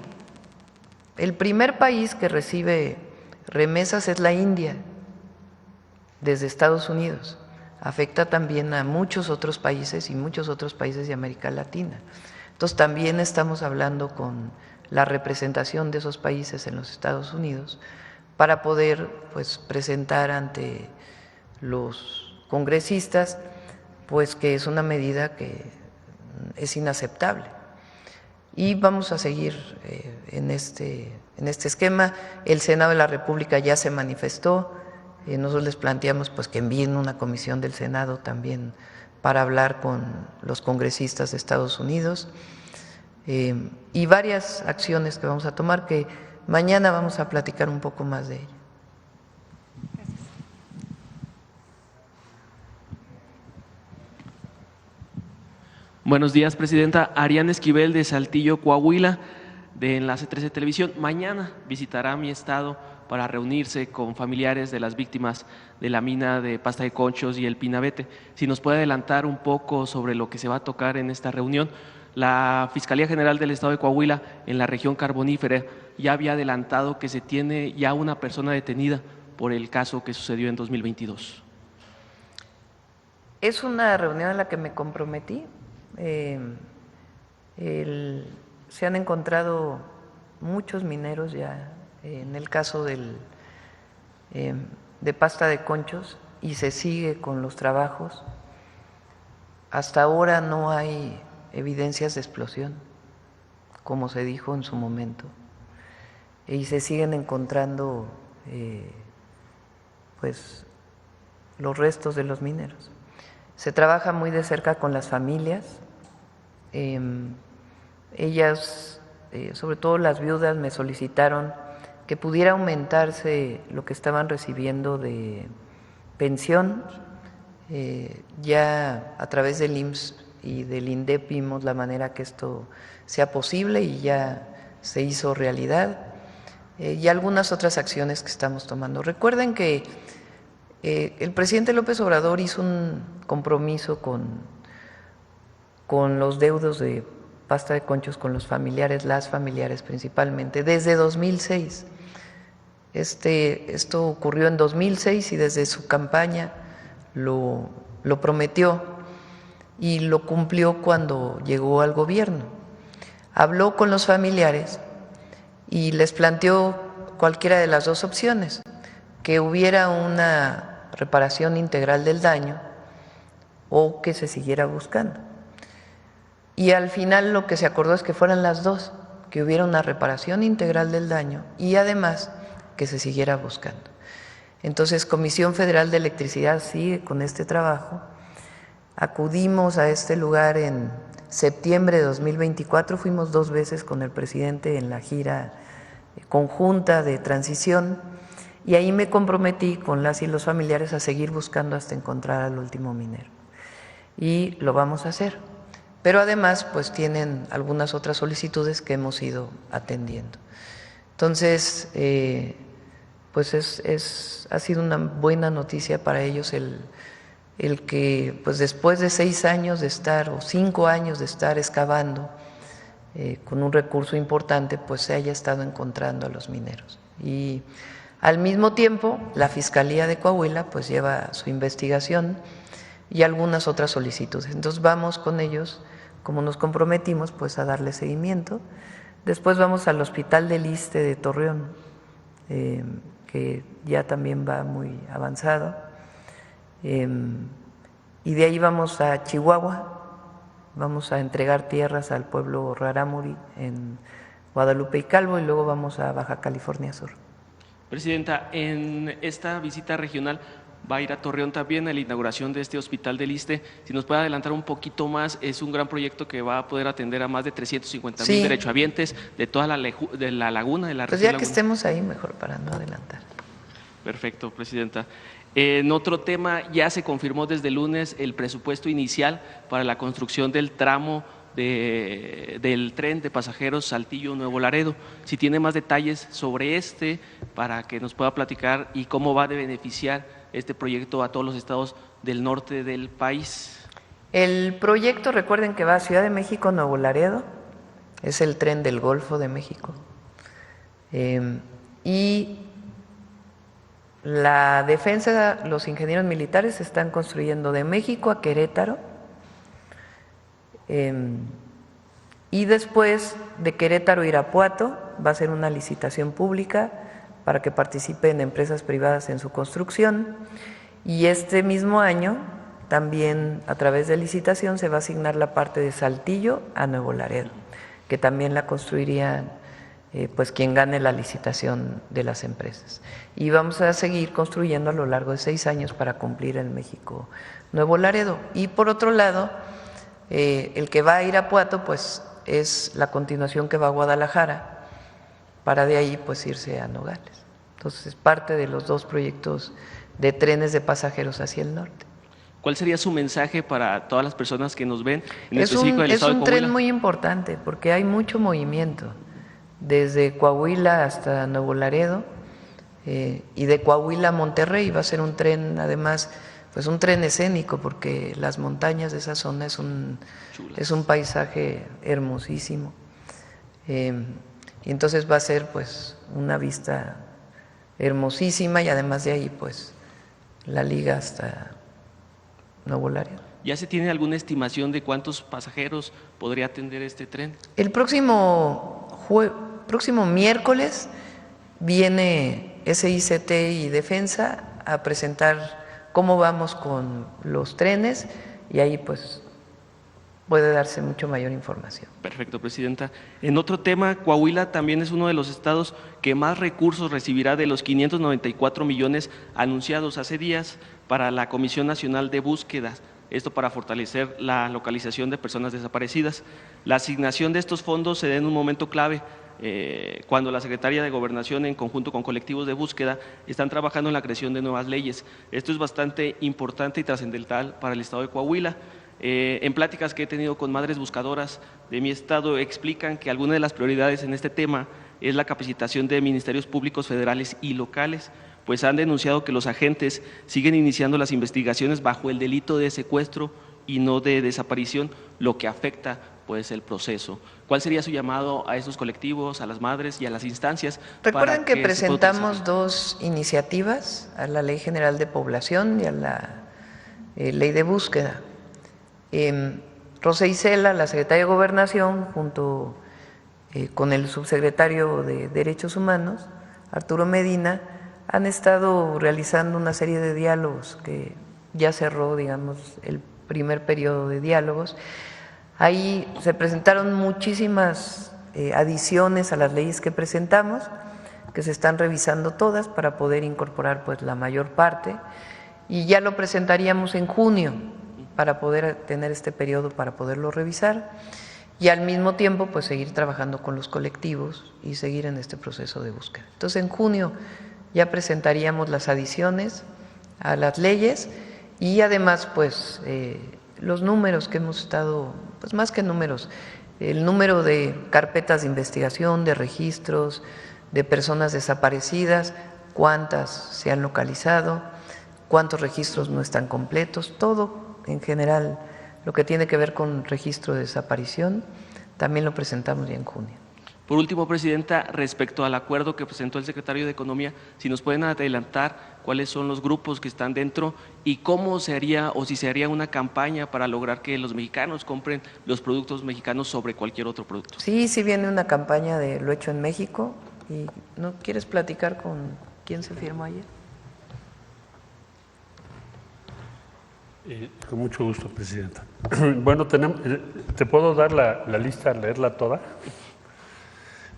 el primer país que recibe remesas es la India, desde Estados Unidos. Afecta también a muchos otros países y muchos otros países de América Latina. Entonces también estamos hablando con la representación de esos países en los Estados Unidos para poder pues presentar ante los congresistas pues que es una medida que es inaceptable. Y vamos a seguir en este esquema. El Senado de la República ya se manifestó. Nosotros les planteamos pues que envíen una comisión del Senado también para hablar con los congresistas de Estados Unidos y varias acciones que vamos a tomar que mañana vamos a platicar un poco más de ello. Buenos días, Presidenta. Ariana Esquivel, de Saltillo, Coahuila, de Enlace 13 Televisión. Mañana visitará mi estado para reunirse con familiares de las víctimas de la mina de Pasta de Conchos y el Pinabete. Si nos puede adelantar un poco sobre lo que se va a tocar en esta reunión. La Fiscalía General del Estado de Coahuila, en la región carbonífera, ya había adelantado que se tiene ya una persona detenida por el caso que sucedió en 2022. Es una reunión en la que me comprometí. Se han encontrado muchos mineros ya en el caso de Pasta de Conchos y se sigue con los trabajos. Hasta ahora no hay evidencias de explosión, como se dijo en su momento, y se siguen encontrando pues los restos de los mineros. Se trabaja muy de cerca con las familias. Ellas, sobre todo las viudas, me solicitaron que pudiera aumentarse lo que estaban recibiendo de pensión. Ya a través del IMSS y del INDEP vimos la manera que esto sea posible y ya se hizo realidad, y algunas otras acciones que estamos tomando. Recuerden que el presidente López Obrador hizo un compromiso con los deudos de pasta de conchos, con los familiares, las familiares principalmente, desde 2006. Esto ocurrió en 2006 y desde su campaña lo prometió y lo cumplió cuando llegó al gobierno. Habló con los familiares y les planteó cualquiera de las dos opciones, que hubiera una reparación integral del daño o que se siguiera buscando. Y al final lo que se acordó es que fueran las dos, que hubiera una reparación integral del daño y además que se siguiera buscando. Entonces, Comisión Federal de Electricidad sigue con este trabajo. Acudimos a este lugar en septiembre de 2024, fuimos 2 veces con el presidente en la gira conjunta de transición y ahí me comprometí con las y los familiares a seguir buscando hasta encontrar al último minero. Y lo vamos a hacer. Pero además, pues tienen algunas otras solicitudes que hemos ido atendiendo. Entonces, pues ha sido una buena noticia para ellos el que pues después de 6 años de estar o 5 años de estar excavando con un recurso importante, pues se haya estado encontrando a los mineros. Y al mismo tiempo la Fiscalía de Coahuila pues lleva su investigación y algunas otras solicitudes. Entonces vamos con ellos, como nos comprometimos, pues a darle seguimiento. Después vamos al Hospital del Iste de Torreón, que ya también va muy avanzado. Y de ahí vamos a Chihuahua, vamos a entregar tierras al pueblo Rarámuri en Guadalupe y Calvo y luego vamos a Baja California Sur. Presidenta, en esta visita regional va a ir a Torreón también a la inauguración de este Hospital del Iste. Si nos puede adelantar un poquito más, es un gran proyecto que va a poder atender a más de 350,000 derechohabientes de toda la laguna, de la región. Pues ya que estemos ahí, mejor para no adelantar. Perfecto, Presidenta. En otro tema, ya se confirmó desde el lunes el presupuesto inicial para la construcción del tramo del tren de pasajeros Saltillo-Nuevo Laredo. Si tiene más detalles sobre para que nos pueda platicar y cómo va a beneficiar este proyecto a todos los estados del norte del país. El proyecto, recuerden que va a Ciudad de México, Nuevo Laredo, es el tren del Golfo de México. Y la defensa, los ingenieros militares están construyendo de México a Querétaro, y después de Querétaro a Irapuato va a ser una licitación pública para que participen empresas privadas en su construcción, y este mismo año también a través de licitación se va a asignar la parte de Saltillo a Nuevo Laredo, que también la construirían pues quien gane la licitación de las empresas. Y vamos a seguir construyendo a lo largo de 6 años para cumplir el México Nuevo Laredo. Y por otro lado, el que va a Irapuato pues es la continuación que va a Guadalajara, para de ahí pues irse a Nogales. Entonces es parte de los 2 proyectos de trenes de pasajeros hacia el norte. ¿Cuál sería su mensaje para todas las personas que nos ven en es específico del estado de Coahuila? Es un tren muy importante porque hay mucho movimiento, desde Coahuila hasta Nuevo Laredo, y de Coahuila a Monterrey. Va a ser un tren, además, pues un tren escénico, porque las montañas de esa zona es un paisaje hermosísimo. Y entonces va a ser pues una vista hermosísima, y además de ahí pues la liga hasta Nuevo Laredo. ¿Ya se tiene alguna estimación de cuántos pasajeros podría atender este tren? El próximo miércoles viene SICT y Defensa a presentar cómo vamos con los trenes, y ahí pues puede darse mucho mayor información. Perfecto, Presidenta. En otro tema, Coahuila también es uno de los estados que más recursos recibirá de los 594 millones anunciados hace días para la Comisión Nacional de Búsqueda esto para fortalecer la localización de personas desaparecidas. La asignación de estos fondos se da en un momento clave, cuando la Secretaría de Gobernación, en conjunto con colectivos de búsqueda, están trabajando en la creación de nuevas leyes. Esto es bastante importante y trascendental para el Estado de Coahuila. En pláticas que he tenido con madres buscadoras de mi estado, explican que alguna de las prioridades en este tema es la capacitación de ministerios públicos federales y locales, pues han denunciado que los agentes siguen iniciando las investigaciones bajo el delito de secuestro y no de desaparición, lo que afecta pues el proceso. ¿Cuál sería su llamado a estos colectivos, a las madres y a las instancias? Recuerden que presentamos dos iniciativas, a la Ley General de Población y a la Ley de Búsqueda. Rosa Isela, la secretaria de Gobernación, junto con el subsecretario de Derechos Humanos, Arturo Medina, han estado realizando una serie de diálogos que ya cerró, digamos, el primer periodo de diálogos. Ahí se presentaron muchísimas adiciones a las leyes que presentamos, que se están revisando todas para poder incorporar pues la mayor parte, y ya lo presentaríamos en junio para poder tener este periodo para poderlo revisar y al mismo tiempo pues seguir trabajando con los colectivos y seguir en este proceso de búsqueda. Entonces en junio ya presentaríamos las adiciones a las leyes y además pues los números que hemos estado, pues más que números, el número de carpetas de investigación, de registros, de personas desaparecidas, cuántas se han localizado, cuántos registros no están completos, todo en general lo que tiene que ver con registro de desaparición, también lo presentamos ya en junio. Por último, Presidenta, respecto al acuerdo que presentó el secretario de Economía, si nos pueden adelantar cuáles son los grupos que están dentro y cómo se haría o si se haría una campaña para lograr que los mexicanos compren los productos mexicanos sobre cualquier otro producto. Sí, sí viene una campaña de Lo Hecho en México. ¿Y no quieres platicar con quién se firmó ayer? Con mucho gusto, Presidenta. Bueno, te puedo dar la lista, leerla toda,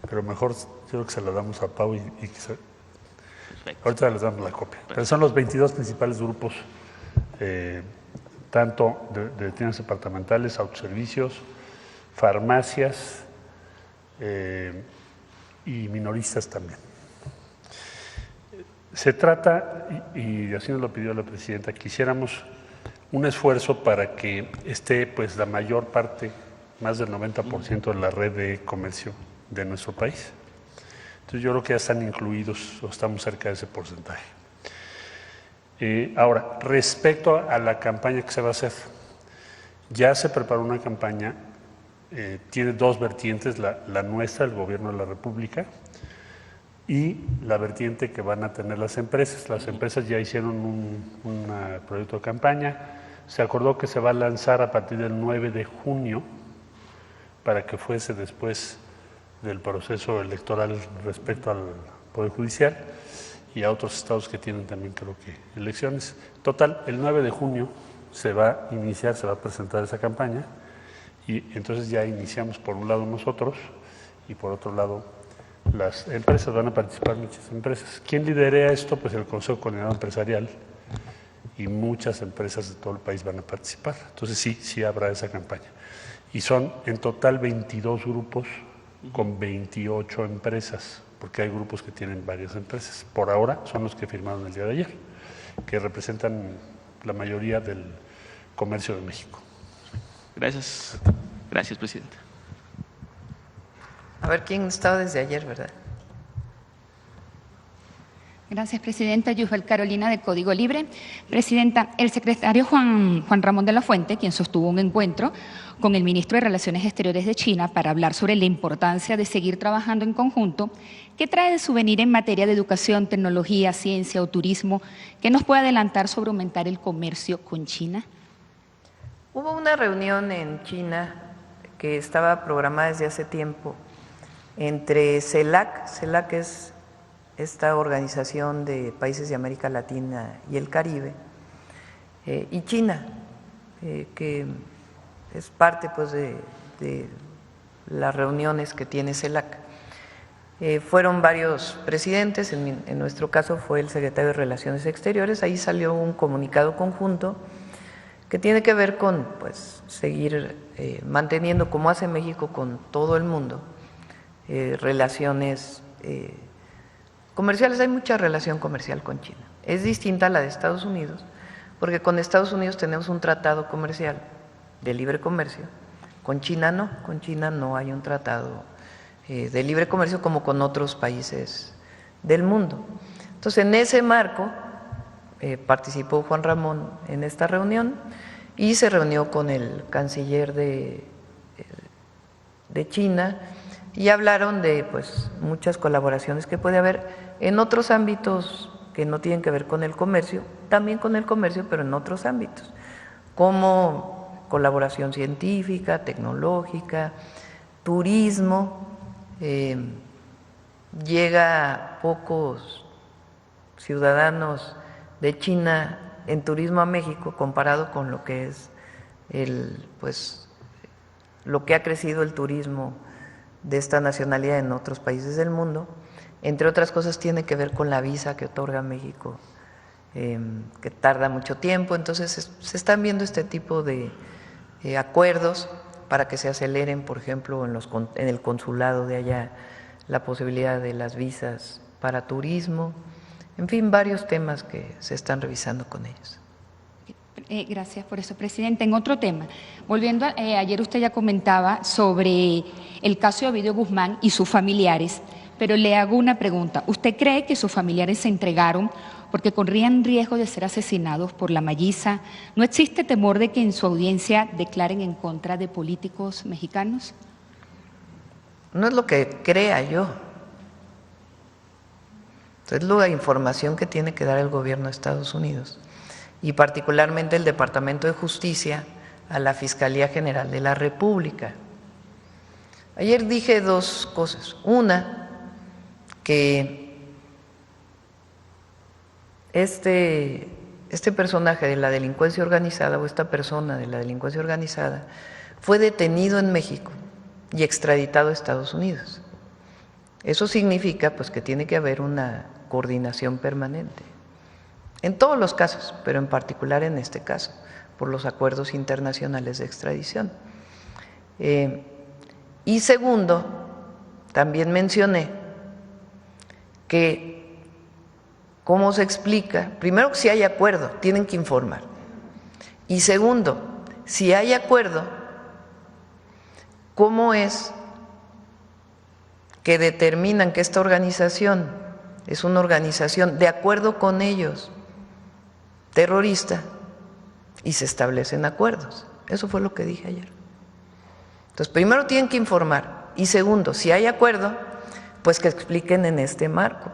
pero mejor yo creo que se la damos a Pau y ahorita les damos la copia. Pero son los 22 principales grupos, tanto de tiendas departamentales, autoservicios, farmacias y minoristas también. Se trata, y así nos lo pidió la Presidenta, que hiciéramos un esfuerzo para que esté pues la mayor parte, más del 90% de la red de comercio de nuestro país. Entonces yo creo que ya están incluidos o estamos cerca de ese porcentaje. Ahora, respecto a la campaña que se va a hacer, ya se preparó una campaña, tiene dos vertientes, la nuestra, el Gobierno de la República, y la vertiente que van a tener las empresas. Las empresas ya hicieron un proyecto de campaña, se acordó que se va a lanzar a partir del 9 de junio para que fuese después del proceso electoral respecto al Poder Judicial y a otros estados que tienen también creo que elecciones. Total, el 9 de junio se va a iniciar, se va a presentar esa campaña y entonces ya iniciamos por un lado nosotros y por otro lado las empresas, van a participar muchas empresas. ¿Quién lidera esto? Pues el Consejo Coordinador Empresarial y muchas empresas de todo el país van a participar. Entonces sí habrá esa campaña. Y son en total 22 grupos con 28 empresas, porque hay grupos que tienen varias empresas. Por ahora son los que firmaron el día de ayer, que representan la mayoría del comercio de México. Gracias. Gracias, Presidenta. A ver, ¿quién estaba desde ayer, verdad? Gracias, Presidenta. Yusbel Carolina, de Código Libre. Presidenta, el secretario Juan Ramón de la Fuente, quien sostuvo un encuentro con el ministro de Relaciones Exteriores de China para hablar sobre la importancia de seguir trabajando en conjunto, ¿qué trae de souvenir en materia de educación, tecnología, ciencia o turismo? ¿Qué nos puede adelantar sobre aumentar el comercio con China? Hubo una reunión en China que estaba programada desde hace tiempo entre CELAC es esta organización de países de América Latina y el Caribe, y China, que es parte pues de las reuniones que tiene CELAC. Fueron varios presidentes, en nuestro caso fue el secretario de Relaciones Exteriores, ahí salió un comunicado conjunto que tiene que ver con pues, seguir manteniendo, como hace México con todo el mundo, relaciones comerciales. Hay mucha relación comercial con China. Es distinta a la de Estados Unidos, porque con Estados Unidos tenemos un tratado comercial de libre comercio. Con China no hay un tratado de libre comercio como con otros países del mundo. Entonces, en ese marco participó Juan Ramón en esta reunión y se reunió con el canciller de China y hablaron de pues, muchas colaboraciones que puede haber en otros ámbitos que no tienen que ver con el comercio, también con el comercio, pero en otros ámbitos, como colaboración científica, tecnológica, turismo. Llega pocos ciudadanos de China en turismo a México comparado con lo que es lo que ha crecido el turismo de esta nacionalidad en otros países del mundo. Entre otras cosas tiene que ver con la visa que otorga México, que tarda mucho tiempo. Entonces se están viendo este tipo de acuerdos para que se aceleren, por ejemplo, en el consulado de allá, la posibilidad de las visas para turismo, en fin, varios temas que se están revisando con ellos. Gracias por eso, Presidente. En otro tema, volviendo ayer usted ya comentaba sobre el caso de Ovidio Guzmán y sus familiares, pero le hago una pregunta. ¿Usted cree que sus familiares se entregaron porque corrían riesgo de ser asesinados por la Malliza? ¿No existe temor de que en su audiencia declaren en contra de políticos mexicanos? No es lo que crea yo. Es la información que tiene que dar el gobierno de Estados Unidos y particularmente el Departamento de Justicia a la Fiscalía General de la República. Ayer dije dos cosas. Una, que este personaje de la delincuencia organizada o esta persona de la delincuencia organizada fue detenido en México y extraditado a Estados Unidos. Eso significa pues que tiene que haber una coordinación permanente en todos los casos, pero en particular en este caso, por los acuerdos internacionales de extradición. Y segundo, también mencioné que, ¿cómo se explica? Primero, que si hay acuerdo, tienen que informar. Y segundo, si hay acuerdo, ¿cómo es que determinan que esta organización es una organización de acuerdo con ellos terrorista y se establecen acuerdos? Eso fue lo que dije ayer. Entonces, primero tienen que informar y segundo, si hay acuerdo, pues que expliquen en este marco.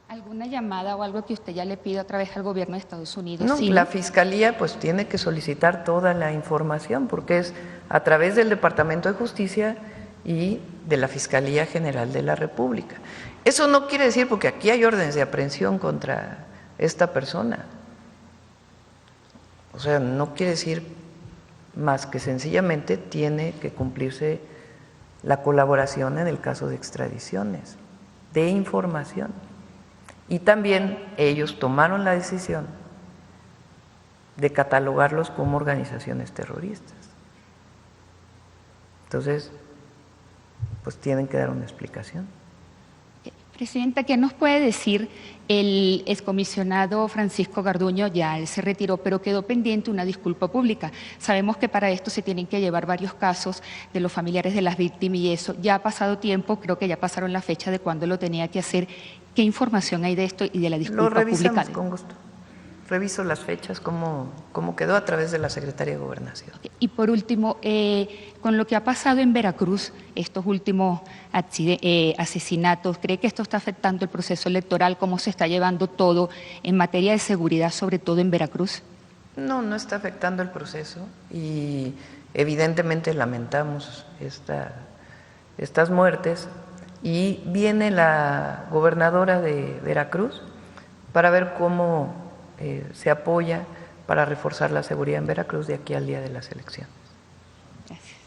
¿Alguna llamada o algo que usted ya le pida otra vez al gobierno de Estados Unidos? No, ¿Sí? la Fiscalía pues tiene que solicitar toda la información porque es a través del Departamento de Justicia y de la Fiscalía General de la República. Eso no quiere decir, porque aquí hay órdenes de aprehensión contra esta persona, o sea, no quiere decir más que sencillamente tiene que cumplirse la colaboración en el caso de extradiciones, de información. Y también ellos tomaron la decisión de catalogarlos como organizaciones terroristas. Entonces, pues tienen que dar una explicación. Presidenta, ¿qué nos puede decir el excomisionado Francisco Garduño? Ya él se retiró, pero quedó pendiente una disculpa pública. Sabemos que para esto se tienen que llevar varios casos de los familiares de las víctimas y eso. Ya ha pasado tiempo, creo que ya pasaron la fecha de cuándo lo tenía que hacer. ¿Qué información hay de esto y de la disculpa pública? Lo revisamos con gusto. Reviso las fechas, cómo quedó a través de la Secretaría de Gobernación. Y por último, con lo que ha pasado en Veracruz, estos últimos asesinatos, ¿cree que esto está afectando el proceso electoral? ¿Cómo se está llevando todo en materia de seguridad, sobre todo en Veracruz? No, no está afectando el proceso y evidentemente lamentamos estas muertes y viene la gobernadora de Veracruz para ver cómo se apoya para reforzar la seguridad en Veracruz de aquí al día de las elecciones. Gracias.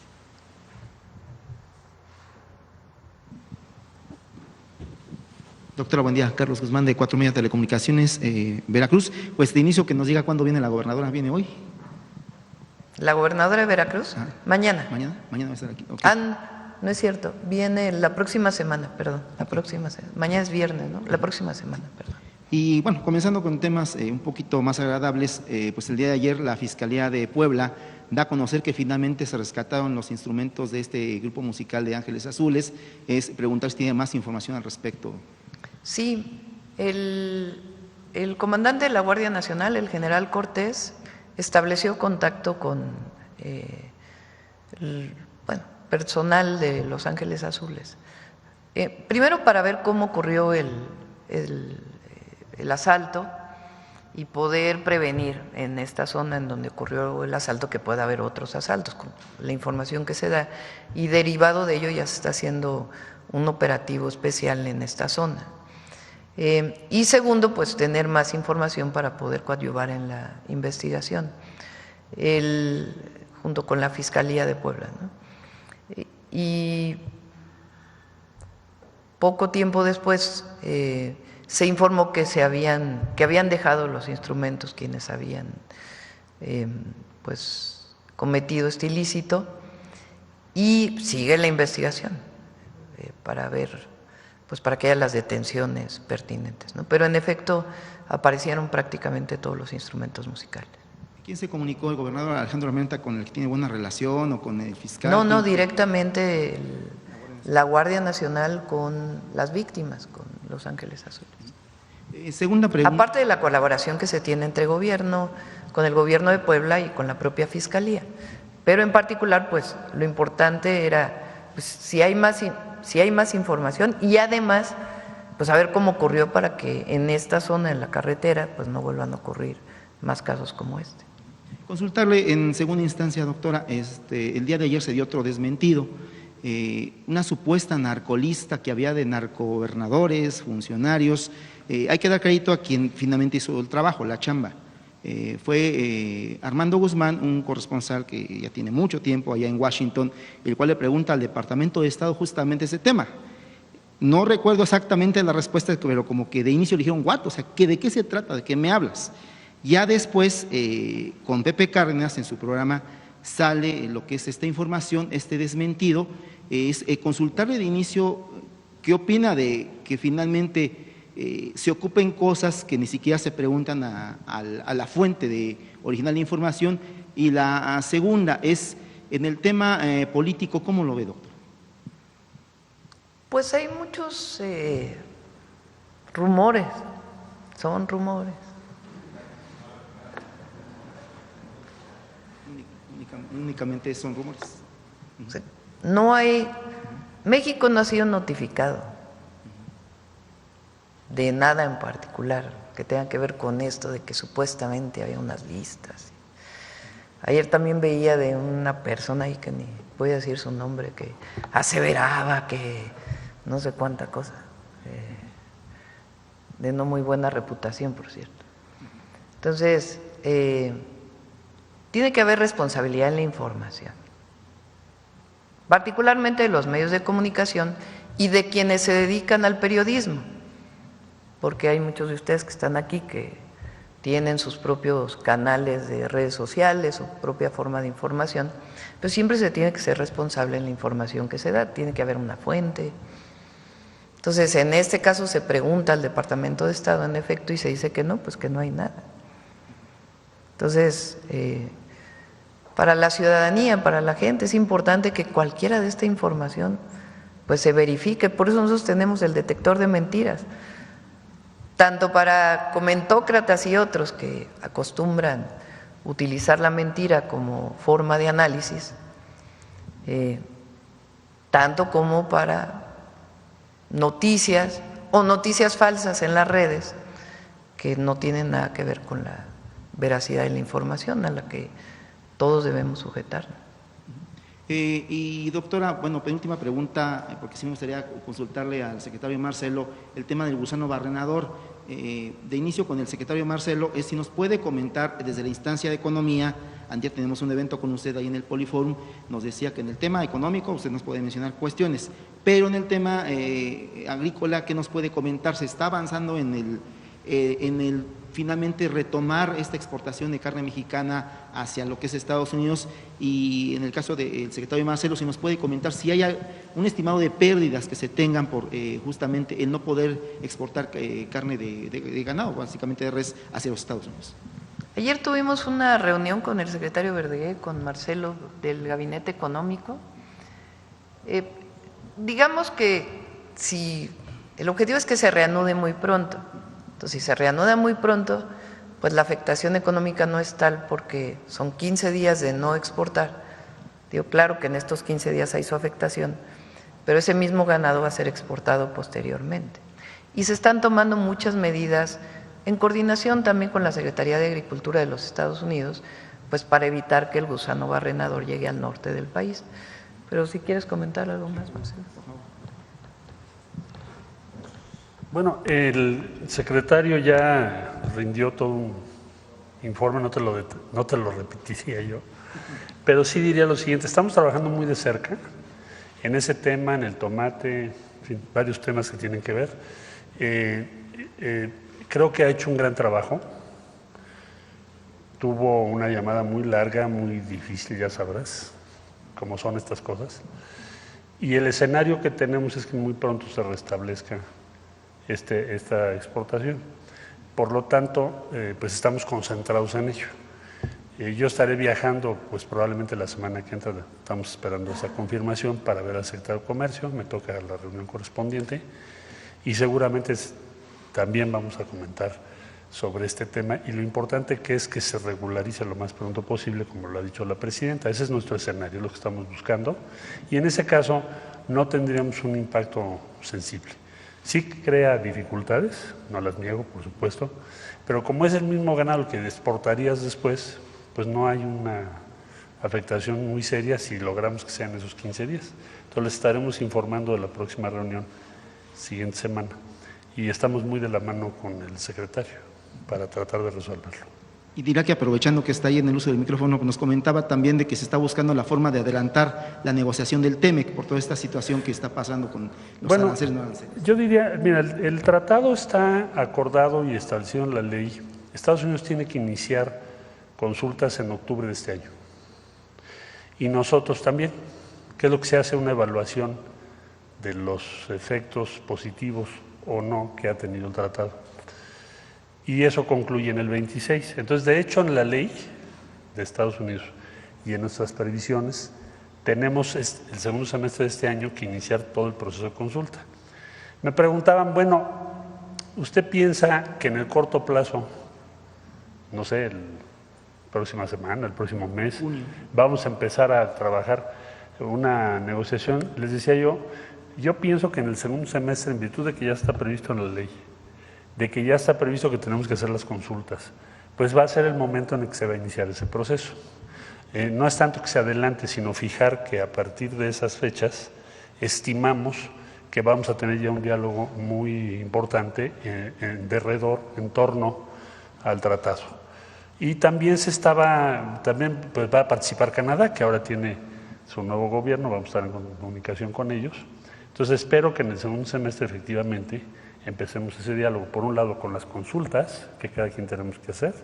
Doctora, buen día. Carlos Guzmán, de 4 Media Telecomunicaciones, Veracruz. Pues de inicio que nos diga cuándo viene la gobernadora. ¿Viene hoy? ¿La gobernadora de Veracruz? Mañana. ¿Mañana? Mañana va a estar aquí. Okay. No es cierto, viene la próxima semana, perdón, la próxima semana. Mañana es viernes, ¿no? La próxima semana, perdón. Y bueno, comenzando con temas un poquito más agradables, pues el día de ayer la Fiscalía de Puebla da a conocer que finalmente se rescataron los instrumentos de este grupo musical de Ángeles Azules. Es preguntar si tiene más información al respecto. Sí, el comandante de la Guardia Nacional, el general Cortés, estableció contacto con personal de Los Ángeles Azules. Primero para ver cómo ocurrió el asalto y poder prevenir en esta zona en donde ocurrió el asalto que pueda haber otros asaltos, con la información que se da, y derivado de ello ya se está haciendo un operativo especial en esta zona. Y segundo, pues tener más información para poder coadyuvar en la investigación, junto con la Fiscalía de Puebla, ¿no? Y poco tiempo después se informó que habían dejado los instrumentos quienes habían cometido este ilícito, y sigue la investigación para ver, para que haya las detenciones pertinentes, ¿no? Pero en efecto aparecieron prácticamente todos los instrumentos musicales. ¿Quién se comunicó, el gobernador Alejandro Armenta, con el que tiene buena relación o con el fiscal? No, directamente la Guardia Nacional con las víctimas, con Los Ángeles Azules. Segunda pregunta. Aparte de la colaboración que se tiene entre gobierno, con el gobierno de Puebla y con la propia Fiscalía. Pero en particular, pues lo importante era si hay más información, y además a ver cómo ocurrió para que en esta zona, en la carretera, no vuelvan a ocurrir más casos como este. Consultarle en segunda instancia, doctora, el día de ayer se dio otro desmentido, una supuesta narcolista que había de narcogobernadores, funcionarios. Hay que dar crédito a quien finalmente hizo el trabajo, la chamba. Fue Armando Guzmán, un corresponsal que ya tiene mucho tiempo allá en Washington, el cual le pregunta al Departamento de Estado justamente ese tema. No recuerdo exactamente la respuesta, pero como que de inicio le dijeron, ¿what? O sea, ¿de qué se trata? ¿De qué me hablas? Ya después, con Pepe Cárdenas en su programa, sale lo que es esta información, este desmentido. Es consultarle de inicio qué opina de que finalmente se ocupen cosas que ni siquiera se preguntan a la fuente original de información. Y la segunda es, en el tema político, ¿cómo lo ve, doctor? Pues hay muchos rumores, son rumores. Únicamente son rumores. No hay, México no ha sido notificado de nada en particular que tenga que ver con esto de que supuestamente había unas listas. Ayer también veía de una persona ahí que ni voy a decir su nombre, que aseveraba que no sé cuánta cosa, de no muy buena reputación, por cierto. Entonces, tiene que haber responsabilidad en la información, particularmente de los medios de comunicación y de quienes se dedican al periodismo, porque hay muchos de ustedes que están aquí que tienen sus propios canales de redes sociales, su propia forma de información, pero siempre se tiene que ser responsable en la información que se da, tiene que haber una fuente. Entonces, en este caso se pregunta al Departamento de Estado, en efecto, y se dice que no, pues que no hay nada. Entonces, para la ciudadanía, para la gente, es importante que cualquiera de esta información pues se verifique. Por eso nosotros tenemos el detector de mentiras, tanto para comentócratas y otros que acostumbran utilizar la mentira como forma de análisis, tanto como para noticias o noticias falsas en las redes que no tienen nada que ver con la veracidad de la información a la que todos debemos sujetarnos. Y doctora, bueno, penúltima pregunta, porque sí me gustaría consultarle al secretario Marcelo el tema del gusano barrenador. De inicio con el secretario Marcelo, es si nos puede comentar desde la instancia de Economía Antier tenemos un evento con usted ahí en el Poliforum, nos decía que en el tema económico usted nos puede mencionar cuestiones, pero en el tema agrícola, ¿qué nos puede comentar? ¿Se está avanzando en el finalmente retomar esta exportación de carne mexicana hacia lo que es Estados Unidos? Y en el caso del secretario Marcelo, si nos puede comentar si hay un estimado de pérdidas que se tengan por justamente el no poder exportar carne de ganado, básicamente de res, hacia los Estados Unidos. Ayer tuvimos una reunión con el secretario Verdeguer, con Marcelo del Gabinete Económico. Digamos que si el objetivo es que se reanude muy pronto. Entonces, si se reanuda muy pronto, pues la afectación económica no es tal porque son 15 días de no exportar. Digo, claro que en estos 15 días hay su afectación, pero ese mismo ganado va a ser exportado posteriormente. Y se están tomando muchas medidas en coordinación también con la Secretaría de Agricultura de los Estados Unidos, pues para evitar que el gusano barrenador llegue al norte del país. Pero si quieres comentar algo más, Marcelo. Por favor. Bueno, el secretario ya rindió todo un informe, no te lo repetiría yo, pero sí diría lo siguiente: estamos trabajando muy de cerca en ese tema, en el tomate, en fin, varios temas que tienen que ver. Creo que ha hecho un gran trabajo. Tuvo una llamada muy larga, muy difícil, ya sabrás cómo son estas cosas. Y el escenario que tenemos es que muy pronto se restablezca esta exportación. Por lo tanto, pues estamos concentrados en ello. Yo estaré viajando, pues probablemente la semana que entra, estamos esperando esa confirmación para ver al secretario de Comercio, me toca la reunión correspondiente y seguramente también vamos a comentar sobre este tema y lo importante que es que se regularice lo más pronto posible, como lo ha dicho la presidenta. Ese es nuestro escenario, lo que estamos buscando, y en ese caso no tendríamos un impacto sensible. Sí crea dificultades, no las niego, por supuesto, pero como es el mismo ganado que exportarías después, pues no hay una afectación muy seria si logramos que sean esos 15 días. Entonces les estaremos informando de la próxima reunión siguiente semana y estamos muy de la mano con el secretario para tratar de resolverlo. Y dirá que aprovechando que está ahí en el uso del micrófono, nos comentaba también de que se está buscando la forma de adelantar la negociación del TEMEC por toda esta situación que está pasando con los aranceles no aranceles. Yo diría, mira, el tratado está acordado y establecido en la ley. Estados Unidos tiene que iniciar consultas en octubre de este año. Y nosotros también, que es lo que se hace una evaluación de los efectos positivos o no que ha tenido el tratado. Y eso concluye en el 26. Entonces, de hecho, en la ley de Estados Unidos y en nuestras previsiones, tenemos el segundo semestre de este año que iniciar todo el proceso de consulta. Me preguntaban, bueno, ¿usted piensa que en el corto plazo, no sé, la próxima semana, el próximo mes, vamos a empezar a trabajar una negociación? Les decía yo pienso que en el segundo semestre, en virtud de que ya está previsto en la ley, de que ya está previsto que tenemos que hacer las consultas, pues va a ser el momento en el que se va a iniciar ese proceso. No es tanto que se adelante, sino fijar que a partir de esas fechas estimamos que vamos a tener ya un diálogo muy importante en torno al tratado. Y también pues va a participar Canadá, que ahora tiene su nuevo gobierno, vamos a estar en comunicación con ellos. Entonces espero que en el segundo semestre efectivamente empecemos ese diálogo, por un lado con las consultas que cada quien tenemos que hacer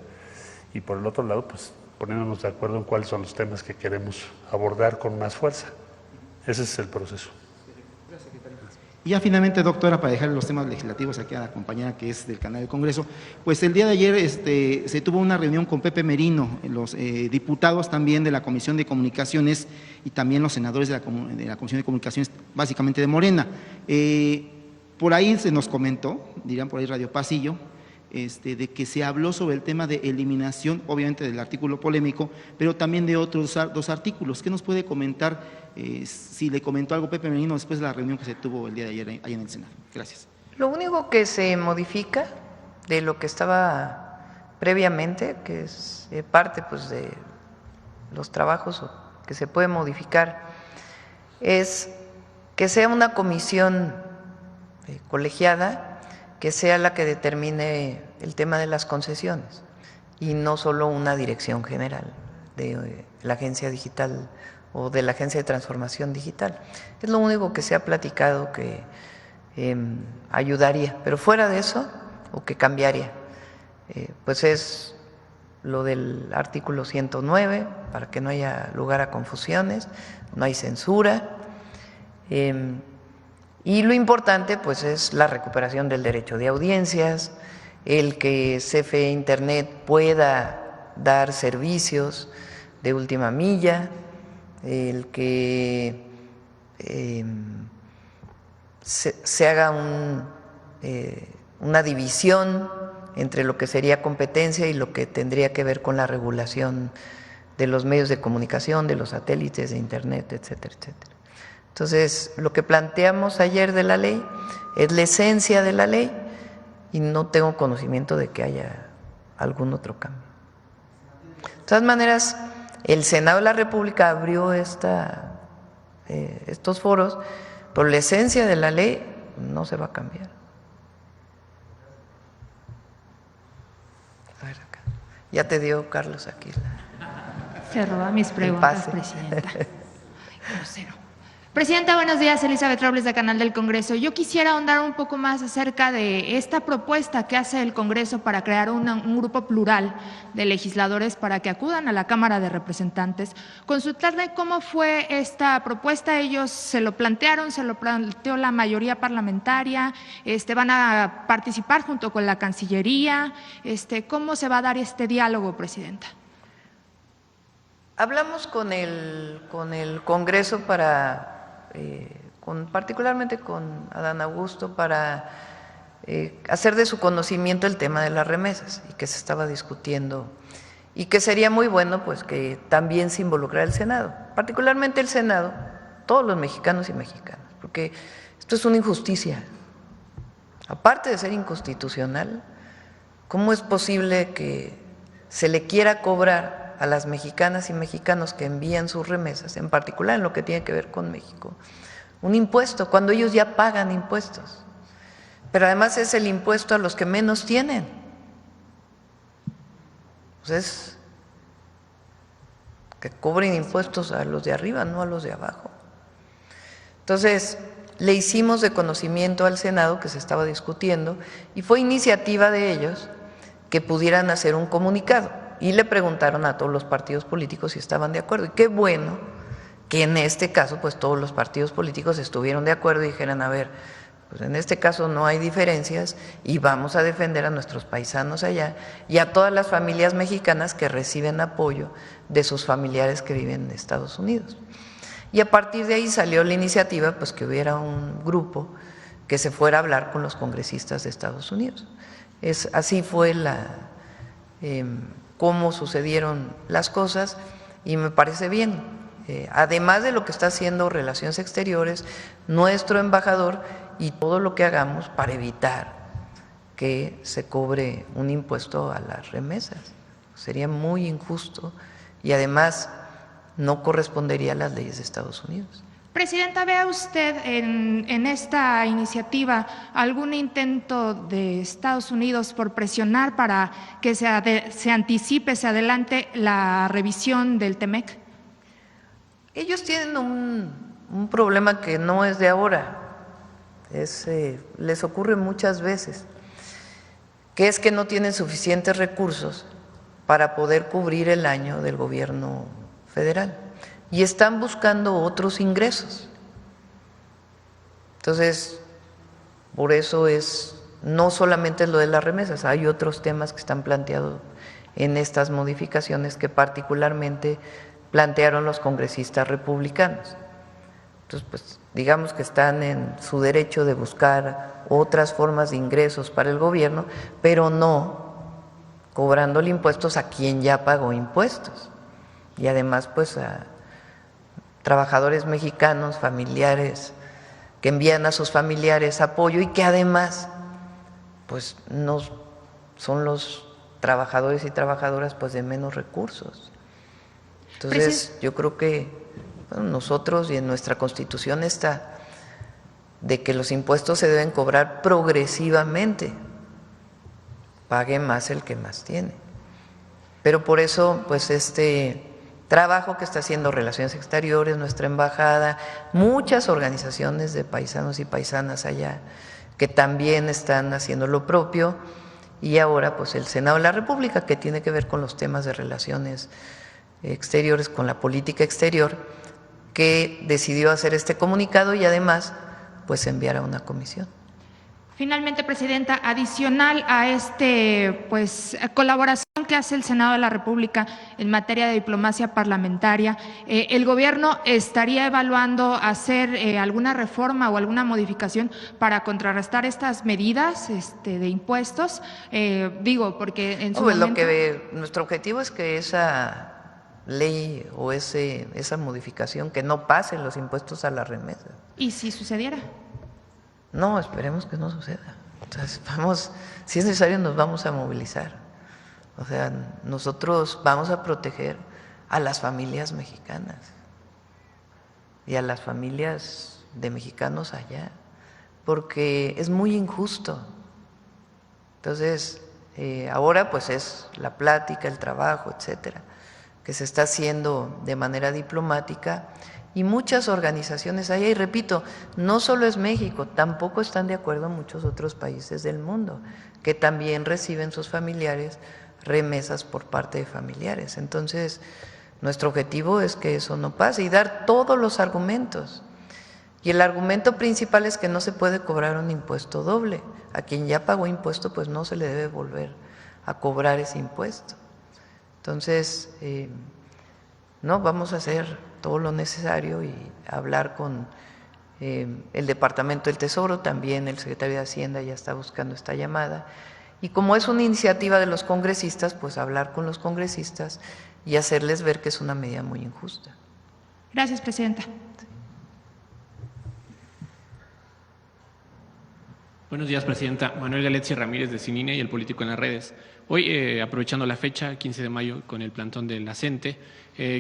y por el otro lado pues poniéndonos de acuerdo en cuáles son los temas que queremos abordar con más fuerza. Ese es el proceso. Y ya finalmente, doctora, para dejar los temas legislativos aquí a la compañera que es del canal del Congreso, pues el día de ayer se tuvo una reunión con Pepe Merino, los diputados también de la Comisión de Comunicaciones y también los senadores de la Comisión de Comunicaciones, básicamente de Morena. Por ahí se nos comentó, dirán por ahí Radio Pasillo, de que se habló sobre el tema de eliminación, obviamente del artículo polémico, pero también de otros dos artículos. ¿Qué nos puede comentar si le comentó algo Pepe Merino después de la reunión que se tuvo el día de ayer ahí en el Senado? Gracias. Lo único que se modifica de lo que estaba previamente, que es parte pues, de los trabajos que se puede modificar, es que sea una comisión colegiada que sea la que determine el tema de las concesiones y no solo una dirección general. de la agencia digital o de la Agencia de Transformación Digital. Es lo único que se ha platicado que ayudaría, pero fuera de eso, o que cambiaría, pues es lo del artículo 109, para que no haya lugar a confusiones, no hay censura, y lo importante pues es la recuperación del derecho de audiencias, el que CFE Internet pueda dar servicios de última milla, el que se haga una división entre lo que sería competencia y lo que tendría que ver con la regulación de los medios de comunicación, de los satélites, de Internet, etcétera, etcétera. Entonces, lo que planteamos ayer de la ley es la esencia de la ley y no tengo conocimiento de que haya algún otro cambio. De todas maneras, el Senado de la República abrió estos foros, pero la esencia de la ley no se va a cambiar. A ver acá. Ya te dio Carlos aquí. Se roba mis preguntas, presidenta. Ay, grosero. Presidenta, buenos días. Elizabeth Robles, de Canal del Congreso. Yo quisiera ahondar un poco más acerca de esta propuesta que hace el Congreso para crear un grupo plural de legisladores para que acudan a la Cámara de Representantes. Consultarle cómo fue esta propuesta. Ellos se lo plantearon, se lo planteó la mayoría parlamentaria, van a participar junto con la Cancillería. ¿Cómo se va a dar este diálogo, presidenta? Hablamos con el Congreso para… particularmente con Adán Augusto, para hacer de su conocimiento el tema de las remesas y que se estaba discutiendo y que sería muy bueno pues que también se involucrara el Senado, particularmente el Senado, todos los mexicanos y mexicanas, porque esto es una injusticia. Aparte de ser inconstitucional, ¿cómo es posible que se le quiera cobrar a las mexicanas y mexicanos que envían sus remesas, en particular en lo que tiene que ver con México, un impuesto cuando ellos ya pagan impuestos? Pero además es el impuesto a los que menos tienen. Pues es que cobren impuestos a los de arriba, no a los de abajo. Entonces, le hicimos de conocimiento al Senado que se estaba discutiendo y fue iniciativa de ellos que pudieran hacer un comunicado. Y le preguntaron a todos los partidos políticos si estaban de acuerdo. Y qué bueno que en este caso pues todos los partidos políticos estuvieron de acuerdo y dijeran, a ver, pues en este caso no hay diferencias y vamos a defender a nuestros paisanos allá y a todas las familias mexicanas que reciben apoyo de sus familiares que viven en Estados Unidos. Y a partir de ahí salió la iniciativa pues que hubiera un grupo que se fuera a hablar con los congresistas de Estados Unidos. Así fue cómo sucedieron las cosas y me parece bien. Además de lo que está haciendo Relaciones Exteriores, nuestro embajador y todo lo que hagamos para evitar que se cobre un impuesto a las remesas. Sería muy injusto y además no correspondería a las leyes de Estados Unidos. Presidenta, ¿vea usted en esta iniciativa algún intento de Estados Unidos por presionar para que se anticipe, se adelante la revisión del TEMEC? Ellos tienen un problema que no es de ahora, les ocurre muchas veces, que es que no tienen suficientes recursos para poder cubrir el año del gobierno federal. Y están buscando otros ingresos. Entonces, por eso no solamente es lo de las remesas, hay otros temas que están planteados en estas modificaciones que particularmente plantearon los congresistas republicanos. Entonces, pues digamos que están en su derecho de buscar otras formas de ingresos para el gobierno, pero no cobrándole impuestos a quien ya pagó impuestos. Y además, pues a trabajadores mexicanos, familiares, que envían a sus familiares apoyo y que además pues no son los trabajadores y trabajadoras pues de menos recursos. Entonces yo creo que nosotros y en nuestra Constitución está de que los impuestos se deben cobrar progresivamente, pague más el que más tiene. Pero por eso pues trabajo que está haciendo Relaciones Exteriores, nuestra embajada, muchas organizaciones de paisanos y paisanas allá que también están haciendo lo propio, y ahora pues el Senado de la República, que tiene que ver con los temas de relaciones exteriores, con la política exterior, que decidió hacer este comunicado y además pues enviar a una comisión. Finalmente, Presidenta, adicional a colaboración que hace el Senado de la República en materia de diplomacia parlamentaria, ¿el gobierno estaría evaluando hacer alguna reforma o alguna modificación para contrarrestar estas medidas de impuestos? Porque en su momento… nuestro objetivo es que esa ley o esa modificación, que no pasen los impuestos a la remesa. ¿Y si sucediera? No, esperemos que no suceda. Entonces, si es necesario, nos vamos a movilizar. O sea, nosotros vamos a proteger a las familias mexicanas y a las familias de mexicanos allá, porque es muy injusto. Entonces, ahora pues es la plática, el trabajo, etcétera, que se está haciendo de manera diplomática. Y muchas organizaciones allá, y repito, no solo es México, tampoco están de acuerdo muchos otros países del mundo, que también reciben sus familiares remesas por parte de familiares. Entonces, nuestro objetivo es que eso no pase y dar todos los argumentos. Y el argumento principal es que no se puede cobrar un impuesto doble. A quien ya pagó impuesto, pues no se le debe volver a cobrar ese impuesto. Entonces, no, vamos a hacer todo lo necesario y hablar con el Departamento del Tesoro, también el secretario de Hacienda ya está buscando esta llamada, y como es una iniciativa de los congresistas, pues hablar con los congresistas y hacerles ver que es una medida muy injusta. Gracias, Presidenta. Buenos días, Presidenta. Manuel Galetzia Ramírez, de Cinine y El Político en las Redes. Hoy, aprovechando la fecha, 15 de mayo, con el plantón de la CENTE,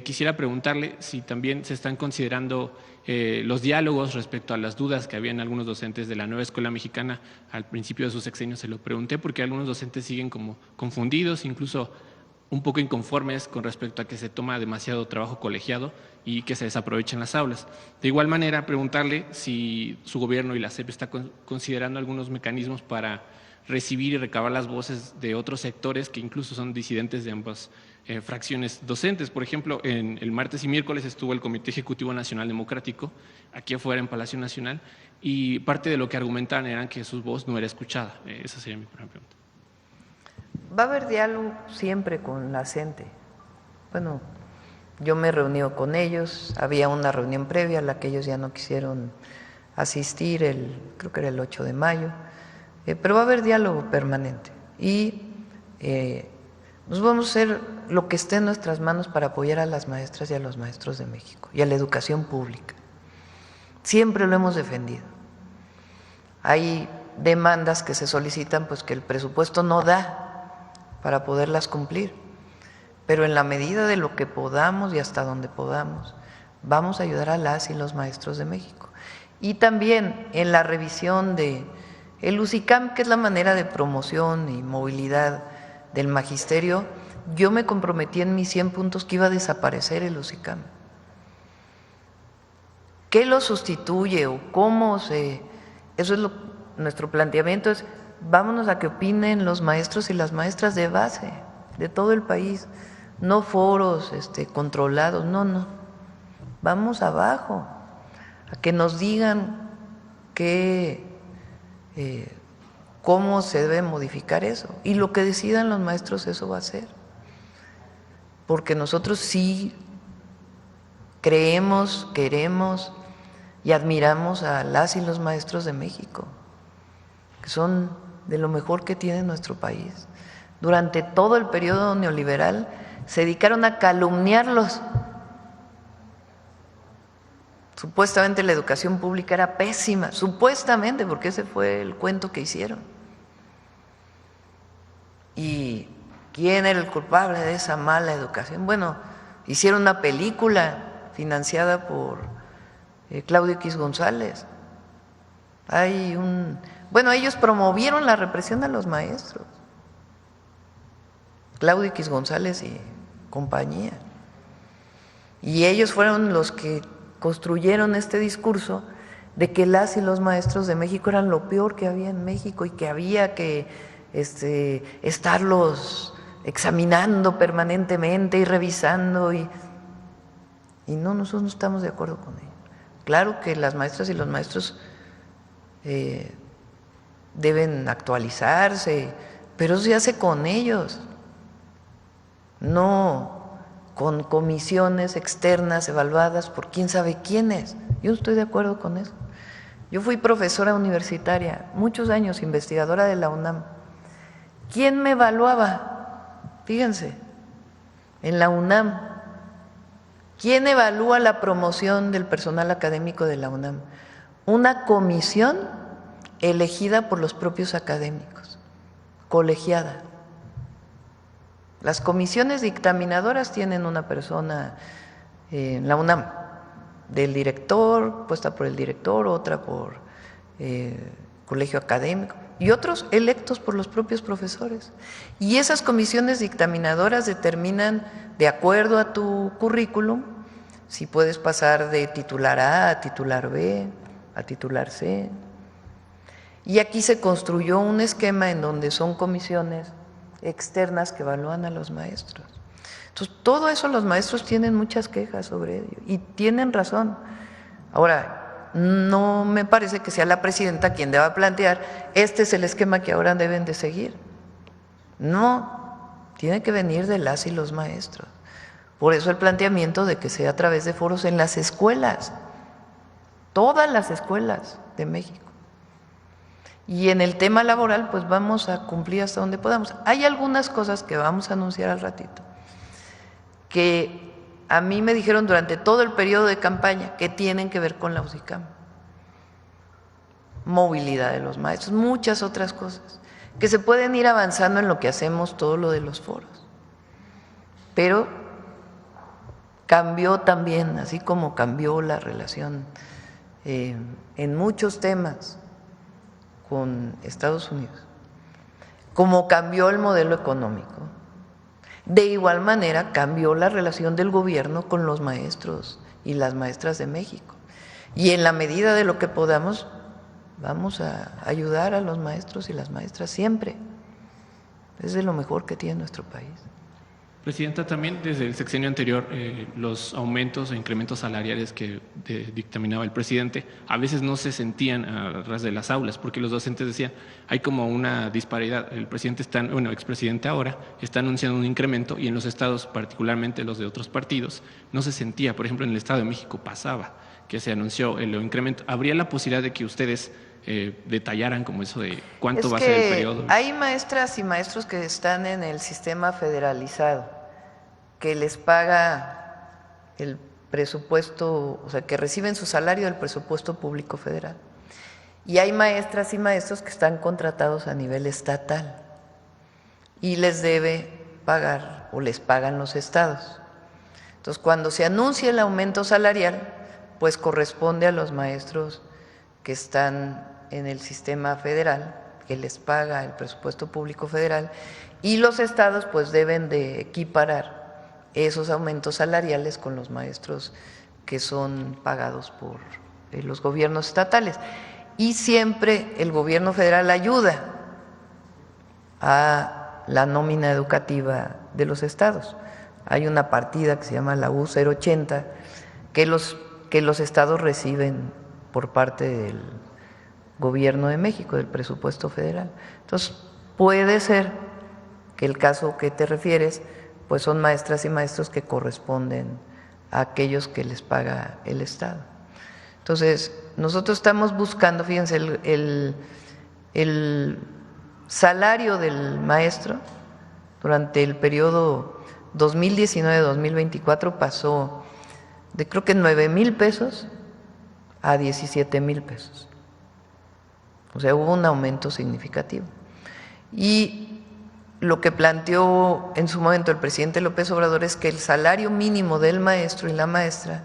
quisiera preguntarle si también se están considerando los diálogos respecto a las dudas que habían algunos docentes de la nueva escuela mexicana al principio de su sexenio. Se lo pregunté porque algunos docentes siguen como confundidos, incluso un poco inconformes con respecto a que se toma demasiado trabajo colegiado y que se desaprovechan las aulas. De igual manera, preguntarle si su gobierno y la SEP está considerando algunos mecanismos para recibir y recabar las voces de otros sectores que incluso son disidentes de ambas fracciones docentes. Por ejemplo, el martes y miércoles estuvo el Comité Ejecutivo Nacional Democrático aquí afuera en Palacio Nacional y parte de lo que argumentaban era que su voz no era escuchada. Esa sería mi primera pregunta. Va a haber diálogo siempre con la CENTE. Bueno, yo me he reunido con ellos, había una reunión previa a la que ellos ya no quisieron asistir, creo que era el 8 de mayo, pero va a haber diálogo permanente y nos vamos a hacer lo que esté en nuestras manos para apoyar a las maestras y a los maestros de México y a la educación pública. Siempre lo hemos defendido. Hay demandas que se solicitan, pues que el presupuesto no da para poderlas cumplir, pero en la medida de lo que podamos y hasta donde podamos, vamos a ayudar a las y los maestros de México. Y también en la revisión de el UCICAM, que es la manera de promoción y movilidad del magisterio, yo me comprometí en mis 100 puntos que iba a desaparecer el UCICAM. ¿Qué lo sustituye o cómo se...? Eso es nuestro planteamiento, es vámonos a que opinen los maestros y las maestras de base de todo el país, no foros controlados, no. Vamos abajo, a que nos digan cómo se debe modificar eso. Y lo que decidan los maestros, eso va a ser. Porque nosotros sí creemos, queremos y admiramos a las y los maestros de México, que son de lo mejor que tiene nuestro país. Durante todo el periodo neoliberal se dedicaron a calumniarlos. Supuestamente la educación pública era pésima, supuestamente, porque ese fue el cuento que hicieron. ¿Y quién era el culpable de esa mala educación? Bueno, hicieron una película financiada por Claudio X González. Ellos promovieron la represión a los maestros, Claudio X González y compañía. Y ellos fueron los que construyeron este discurso de que las y los maestros de México eran lo peor que había en México y que había que estarlos examinando permanentemente y revisando. Y no, nosotros no estamos de acuerdo con ello. Claro que las maestras y los maestros deben actualizarse, pero eso se hace con ellos, no con comisiones externas evaluadas por quién sabe quiénes. Yo no estoy de acuerdo con eso. Yo fui profesora universitaria, muchos años investigadora de la UNAM. ¿Quién me evaluaba? Fíjense, en la UNAM. ¿Quién evalúa la promoción del personal académico de la UNAM? Una comisión elegida por los propios académicos, colegiada. Las comisiones dictaminadoras tienen una persona en la UNAM, del director, puesta por el director, otra por colegio académico y otros electos por los propios profesores. Y esas comisiones dictaminadoras determinan, de acuerdo a tu currículum, si puedes pasar de titular A a titular B, a titular C. Y aquí se construyó un esquema en donde son comisiones externas que evalúan a los maestros. Entonces, todo eso los maestros tienen muchas quejas sobre ello y tienen razón. Ahora, no me parece que sea la presidenta quien deba plantear, este es el esquema que ahora deben de seguir. No, tiene que venir de las y los maestros. Por eso el planteamiento de que sea a través de foros en las escuelas, todas las escuelas de México. Y en el tema laboral, pues vamos a cumplir hasta donde podamos. Hay algunas cosas que vamos a anunciar al ratito, que a mí me dijeron durante todo el periodo de campaña que tienen que ver con la UCICAM. Movilidad de los maestros, muchas otras cosas, que se pueden ir avanzando en lo que hacemos todo lo de los foros. Pero cambió también, así como cambió la relación en muchos temas con Estados Unidos, como cambió el modelo económico, de igual manera cambió la relación del gobierno con los maestros y las maestras de México. Y en la medida de lo que podamos, vamos a ayudar a los maestros y las maestras siempre. Es de lo mejor que tiene nuestro país. Presidenta, también desde el sexenio anterior, los aumentos o incrementos salariales que dictaminaba el presidente a veces no se sentían a ras de las aulas, porque los docentes decían, hay como una disparidad. El presidente expresidente ahora, está anunciando un incremento y en los estados, particularmente los de otros partidos, no se sentía. Por ejemplo, en el Estado de México pasaba que se anunció el incremento. ¿Habría la posibilidad de que ustedes detallaran como eso de cuánto va a ser el periodo? Hay maestras y maestros que están en el sistema federalizado, que les paga el presupuesto, o sea, que reciben su salario del presupuesto público federal. Y hay maestras y maestros que están contratados a nivel estatal y les debe pagar o les pagan los estados. Entonces, cuando se anuncia el aumento salarial, pues corresponde a los maestros que están en el sistema federal, que les paga el presupuesto público federal, y los estados pues deben de equiparar esos aumentos salariales con los maestros que son pagados por los gobiernos estatales. Y siempre el gobierno federal ayuda a la nómina educativa de los estados. Hay una partida que se llama la U080 que los estados reciben por parte del Gobierno de México, del presupuesto federal. Entonces, puede ser que el caso que te refieres, pues son maestras y maestros que corresponden a aquellos que les paga el Estado. Entonces, nosotros estamos buscando, fíjense, el salario del maestro durante el periodo 2019-2024 pasó de creo que 9,000 pesos a 17,000 pesos. O sea, hubo un aumento significativo. Y lo que planteó en su momento el presidente López Obrador es que el salario mínimo del maestro y la maestra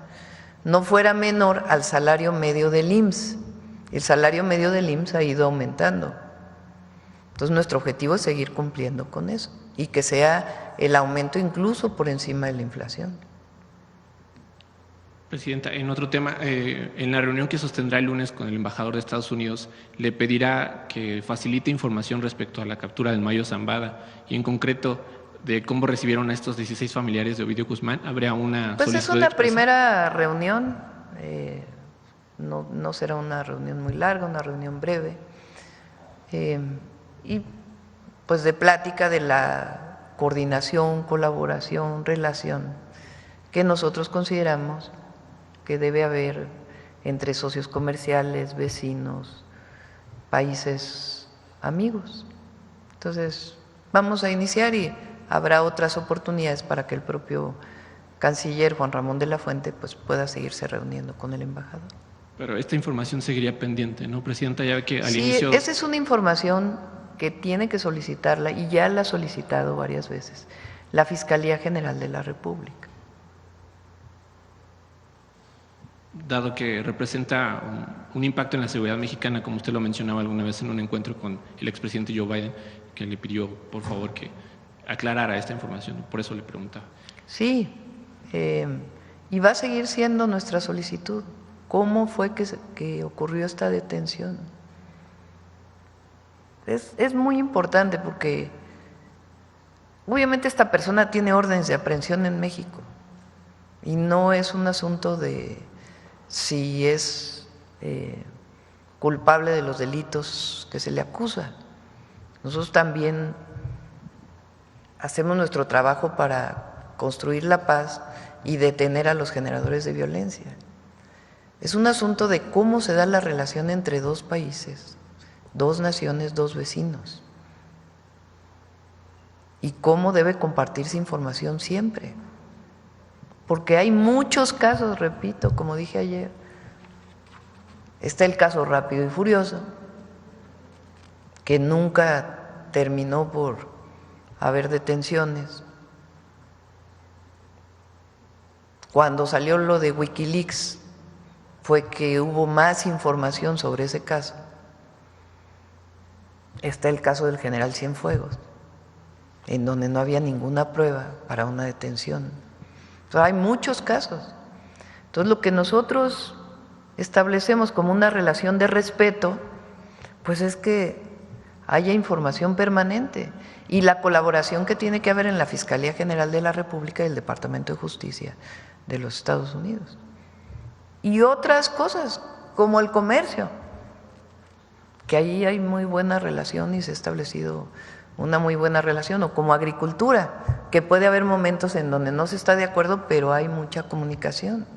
no fuera menor al salario medio del IMSS. El salario medio del IMSS ha ido aumentando. Entonces, nuestro objetivo es seguir cumpliendo con eso y que sea el aumento incluso por encima de la inflación. Presidenta, en otro tema, en la reunión que sostendrá el lunes con el embajador de Estados Unidos, le pedirá que facilite información respecto a la captura del Mayo Zambada y en concreto de cómo recibieron a estos 16 familiares de Ovidio Guzmán. ¿Habría una Pues es solicitud una expresa? primera reunión, no será una reunión muy larga, una reunión breve, y pues de plática de la coordinación, colaboración, relación que nosotros consideramos que debe haber entre socios comerciales, vecinos, países amigos. Entonces, vamos a iniciar y habrá otras oportunidades para que el propio canciller Juan Ramón de la Fuente pues pueda seguirse reuniendo con el embajador. Pero esta información seguiría pendiente, ¿no, Presidenta? Ya ve que al Sí, inicio… esa es una información que tiene que solicitarla y ya la ha solicitado varias veces la Fiscalía General de la República. Dado que representa un impacto en la seguridad mexicana, como usted lo mencionaba alguna vez en un encuentro con el expresidente Joe Biden, que le pidió, por favor, que aclarara esta información. Por eso le preguntaba. Sí, y va a seguir siendo nuestra solicitud. ¿Cómo fue que ocurrió esta detención? Es muy importante porque obviamente esta persona tiene órdenes de aprehensión en México y no es un asunto de si es culpable de los delitos que se le acusa. Nosotros también hacemos nuestro trabajo para construir la paz y detener a los generadores de violencia. Es un asunto de cómo se da la relación entre dos países, dos naciones, dos vecinos, y cómo debe compartirse información siempre. Porque hay muchos casos, repito, como dije ayer, está el caso Rápido y Furioso, que nunca terminó por haber detenciones. Cuando salió lo de Wikileaks fue que hubo más información sobre ese caso. Está el caso del general Cienfuegos, en donde no había ninguna prueba para una detención. Hay muchos casos. Entonces, lo que nosotros establecemos como una relación de respeto, pues es que haya información permanente y la colaboración que tiene que haber en la Fiscalía General de la República y el Departamento de Justicia de los Estados Unidos. Y otras cosas, como el comercio, que ahí hay muy buena relación y se ha establecido una muy buena relación, o como agricultura, que puede haber momentos en donde no se está de acuerdo, pero hay mucha comunicación,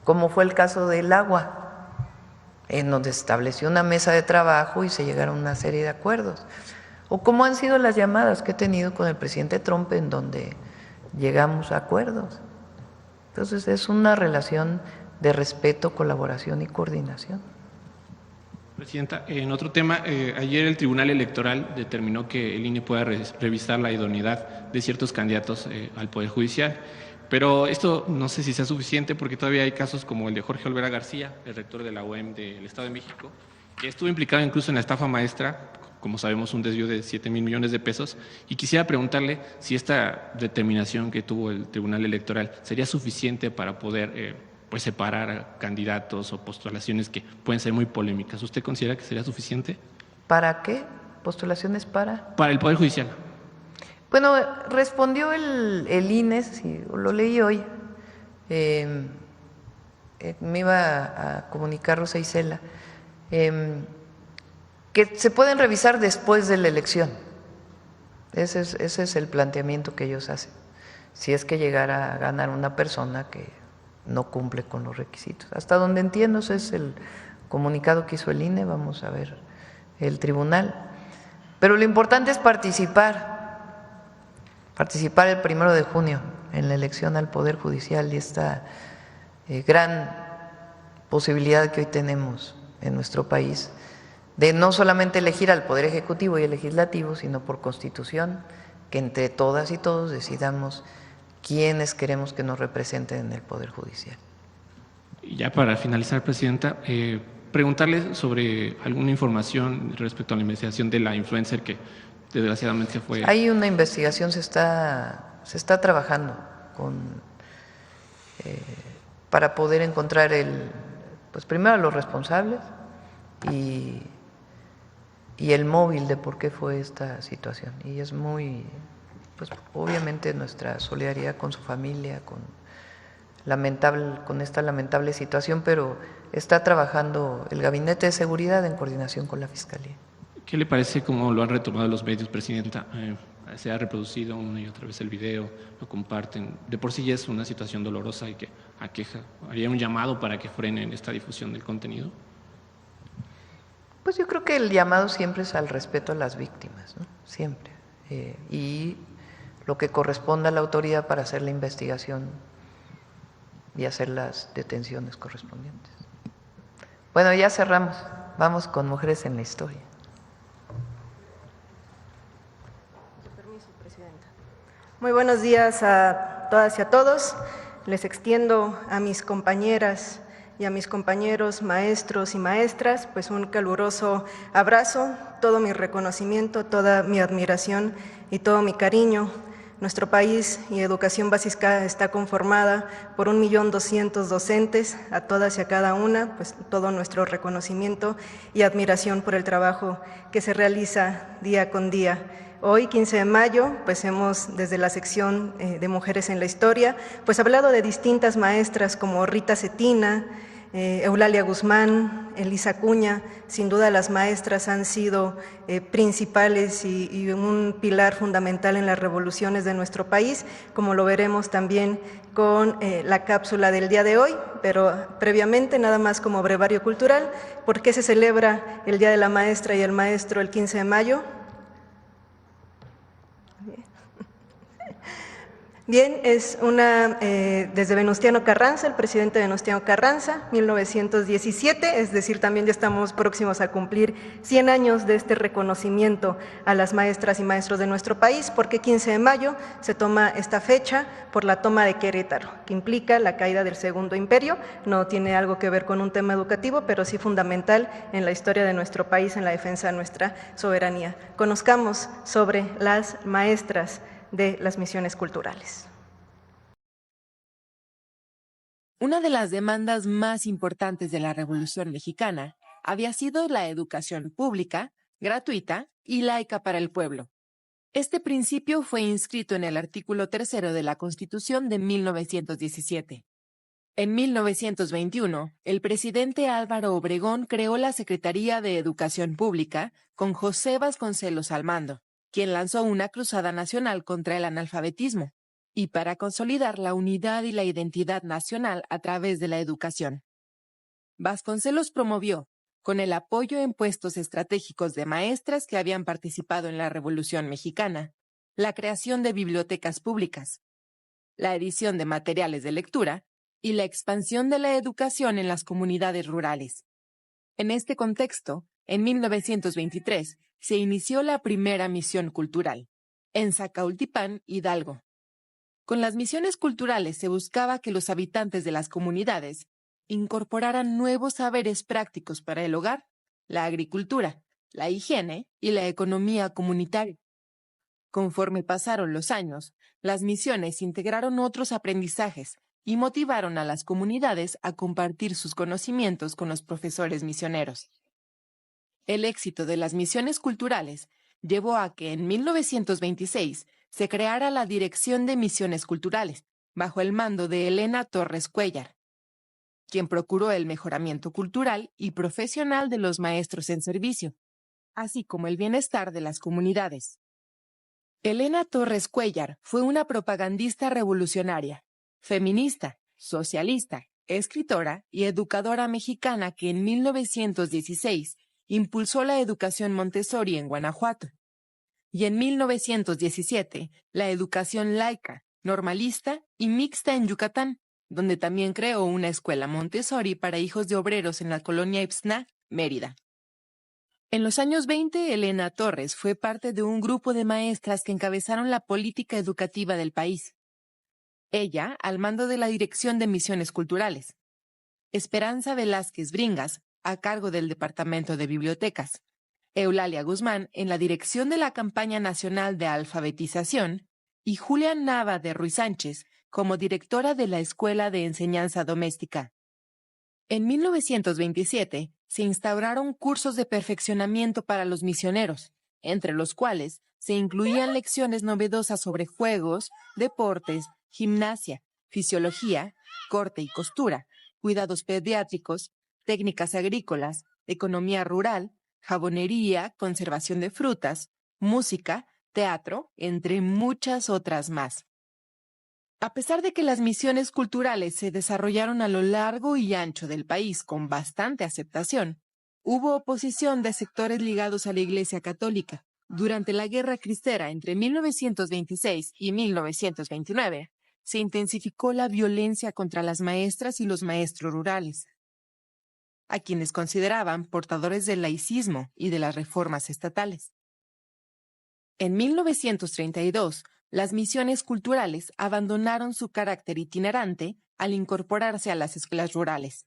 como fue el caso del agua, en donde se estableció una mesa de trabajo y se llegaron a una serie de acuerdos, o como han sido las llamadas que he tenido con el presidente Trump, en donde llegamos a acuerdos. Entonces es una relación de respeto, colaboración y coordinación. Presidenta, en otro tema, ayer el Tribunal Electoral determinó que el INE pueda revisar la idoneidad de ciertos candidatos al Poder Judicial, pero esto no sé si sea suficiente porque todavía hay casos como el de Jorge Olvera García, el rector de la UEM del Estado de México, que estuvo implicado incluso en la estafa maestra, como sabemos un desvío de 7,000 millones de pesos, y quisiera preguntarle si esta determinación que tuvo el Tribunal Electoral sería suficiente para poder pues separar a candidatos o postulaciones que pueden ser muy polémicas. ¿Usted considera que sería suficiente? ¿Para qué? ¿Postulaciones para? Para el Poder Judicial. Bueno, respondió el INE, si lo leí hoy, me iba a comunicar Rosa Isela, que se pueden revisar después de la elección. Ese es el planteamiento que ellos hacen. Si es que llegara a ganar una persona que no cumple con los requisitos. Hasta donde entiendo, ese es el comunicado que hizo el INE, vamos a ver el tribunal. Pero lo importante es participar el 1 de junio en la elección al Poder Judicial y esta gran posibilidad que hoy tenemos en nuestro país de no solamente elegir al Poder Ejecutivo y el Legislativo, sino por Constitución, que entre todas y todos decidamos quiénes queremos que nos representen en el Poder Judicial. Y ya para finalizar, Presidenta, preguntarle sobre alguna información respecto a la investigación de la influencer que desgraciadamente fue… Hay una investigación, se está trabajando con para poder encontrar pues primero a los responsables y el móvil de por qué fue esta situación. Y es muy, pues obviamente nuestra solidaridad con su familia, con esta lamentable situación, pero está trabajando el Gabinete de Seguridad en coordinación con la Fiscalía. ¿Qué le parece cómo lo han retomado los medios, Presidenta? Se ha reproducido una y otra vez el video, lo comparten. De por sí ya es una situación dolorosa y que aqueja. ¿Haría un llamado para que frenen esta difusión del contenido? Pues yo creo que el llamado siempre es al respeto a las víctimas, ¿no? Siempre. Y lo que corresponda a la autoridad para hacer la investigación y hacer las detenciones correspondientes. Bueno, ya cerramos. Vamos con Mujeres en la Historia. Muy buenos días a todas y a todos. Les extiendo a mis compañeras y a mis compañeros maestros y maestras pues un caluroso abrazo, todo mi reconocimiento, toda mi admiración y todo mi cariño. Nuestro país y educación básica está conformada por 1.200.000 docentes, a todas y a cada una, pues todo nuestro reconocimiento y admiración por el trabajo que se realiza día con día. Hoy, 15 de mayo, pues hemos, desde la sección de Mujeres en la Historia, pues hablado de distintas maestras como Rita Cetina, Eulalia Guzmán, Elisa Acuña. Sin duda las maestras han sido principales y un pilar fundamental en las revoluciones de nuestro país, como lo veremos también con la cápsula del día de hoy, pero previamente nada más como brevario cultural. ¿Por qué se celebra el Día de la Maestra y el Maestro el 15 de mayo? Bien, es desde Venustiano Carranza, el presidente Venustiano Carranza, 1917, es decir, también ya estamos próximos a cumplir 100 años de este reconocimiento a las maestras y maestros de nuestro país. ¿Por qué 15 de mayo se toma esta fecha? Por la toma de Querétaro, que implica la caída del Segundo Imperio. No tiene algo que ver con un tema educativo, pero sí fundamental en la historia de nuestro país, en la defensa de nuestra soberanía. Conozcamos sobre las maestras de las misiones culturales. Una de las demandas más importantes de la Revolución Mexicana había sido la educación pública, gratuita y laica para el pueblo. Este principio fue inscrito en el artículo 3 de la Constitución de 1917. En 1921, el presidente Álvaro Obregón creó la Secretaría de Educación Pública con José Vasconcelos al mando, quien lanzó una cruzada nacional contra el analfabetismo y para consolidar la unidad y la identidad nacional a través de la educación. Vasconcelos promovió, con el apoyo en puestos estratégicos de maestras que habían participado en la Revolución Mexicana, la creación de bibliotecas públicas, la edición de materiales de lectura y la expansión de la educación en las comunidades rurales. En este contexto, en 1923, se inició la primera misión cultural, en Zacaultipán, Hidalgo. Con las misiones culturales se buscaba que los habitantes de las comunidades incorporaran nuevos saberes prácticos para el hogar, la agricultura, la higiene y la economía comunitaria. Conforme pasaron los años, las misiones integraron otros aprendizajes y motivaron a las comunidades a compartir sus conocimientos con los profesores misioneros. El éxito de las misiones culturales llevó a que en 1926 se creara la Dirección de Misiones Culturales, bajo el mando de Elena Torres Cuéllar, quien procuró el mejoramiento cultural y profesional de los maestros en servicio, así como el bienestar de las comunidades. Elena Torres Cuéllar fue una propagandista revolucionaria, feminista, socialista, escritora y educadora mexicana que en 1916 impulsó la educación Montessori en Guanajuato y en 1917 la educación laica, normalista y mixta en Yucatán, donde también creó una escuela Montessori para hijos de obreros en la colonia Ixtla, Mérida. En los años 20, Elena Torres fue parte de un grupo de maestras que encabezaron la política educativa del país. Ella, al mando de la Dirección de Misiones Culturales. Esperanza Velázquez Bringas, a cargo del Departamento de Bibliotecas. Eulalia Guzmán, en la dirección de la Campaña Nacional de Alfabetización. Y Julia Nava de Ruiz Sánchez, como directora de la Escuela de Enseñanza Doméstica. En 1927 se instauraron cursos de perfeccionamiento para los misioneros, entre los cuales se incluían lecciones novedosas sobre juegos, deportes, gimnasia, fisiología, corte y costura, cuidados pediátricos, técnicas agrícolas, economía rural, jabonería, conservación de frutas, música, teatro, entre muchas otras más. A pesar de que las misiones culturales se desarrollaron a lo largo y ancho del país con bastante aceptación, hubo oposición de sectores ligados a la Iglesia Católica. Durante la Guerra Cristera entre 1926 y 1929, se intensificó la violencia contra las maestras y los maestros rurales, a quienes consideraban portadores del laicismo y de las reformas estatales. En 1932, las misiones culturales abandonaron su carácter itinerante al incorporarse a las escuelas rurales.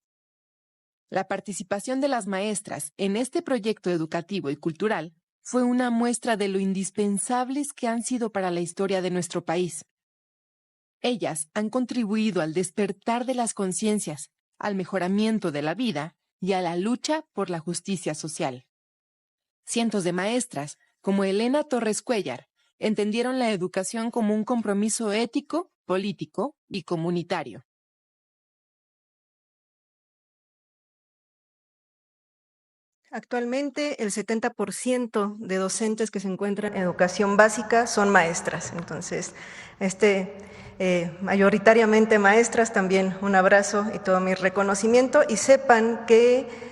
La participación de las maestras en este proyecto educativo y cultural fue una muestra de lo indispensables que han sido para la historia de nuestro país. Ellas han contribuido al despertar de las conciencias, al mejoramiento de la vida y a la lucha por la justicia social. Cientos de maestras, como Elena Torres Cuéllar, entendieron la educación como un compromiso ético, político y comunitario. Actualmente el 70% de docentes que se encuentran en educación básica son maestras. Entonces, mayoritariamente maestras, también un abrazo y todo mi reconocimiento, y sepan que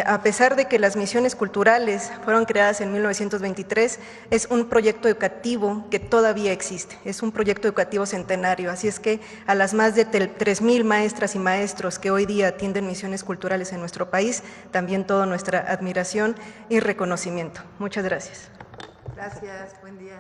a pesar de que las misiones culturales fueron creadas en 1923, es un proyecto educativo que todavía existe, es un proyecto educativo centenario, así es que a las más de 3,000 maestras y maestros que hoy día atienden misiones culturales en nuestro país, también toda nuestra admiración y reconocimiento. Muchas gracias. Gracias, buen día.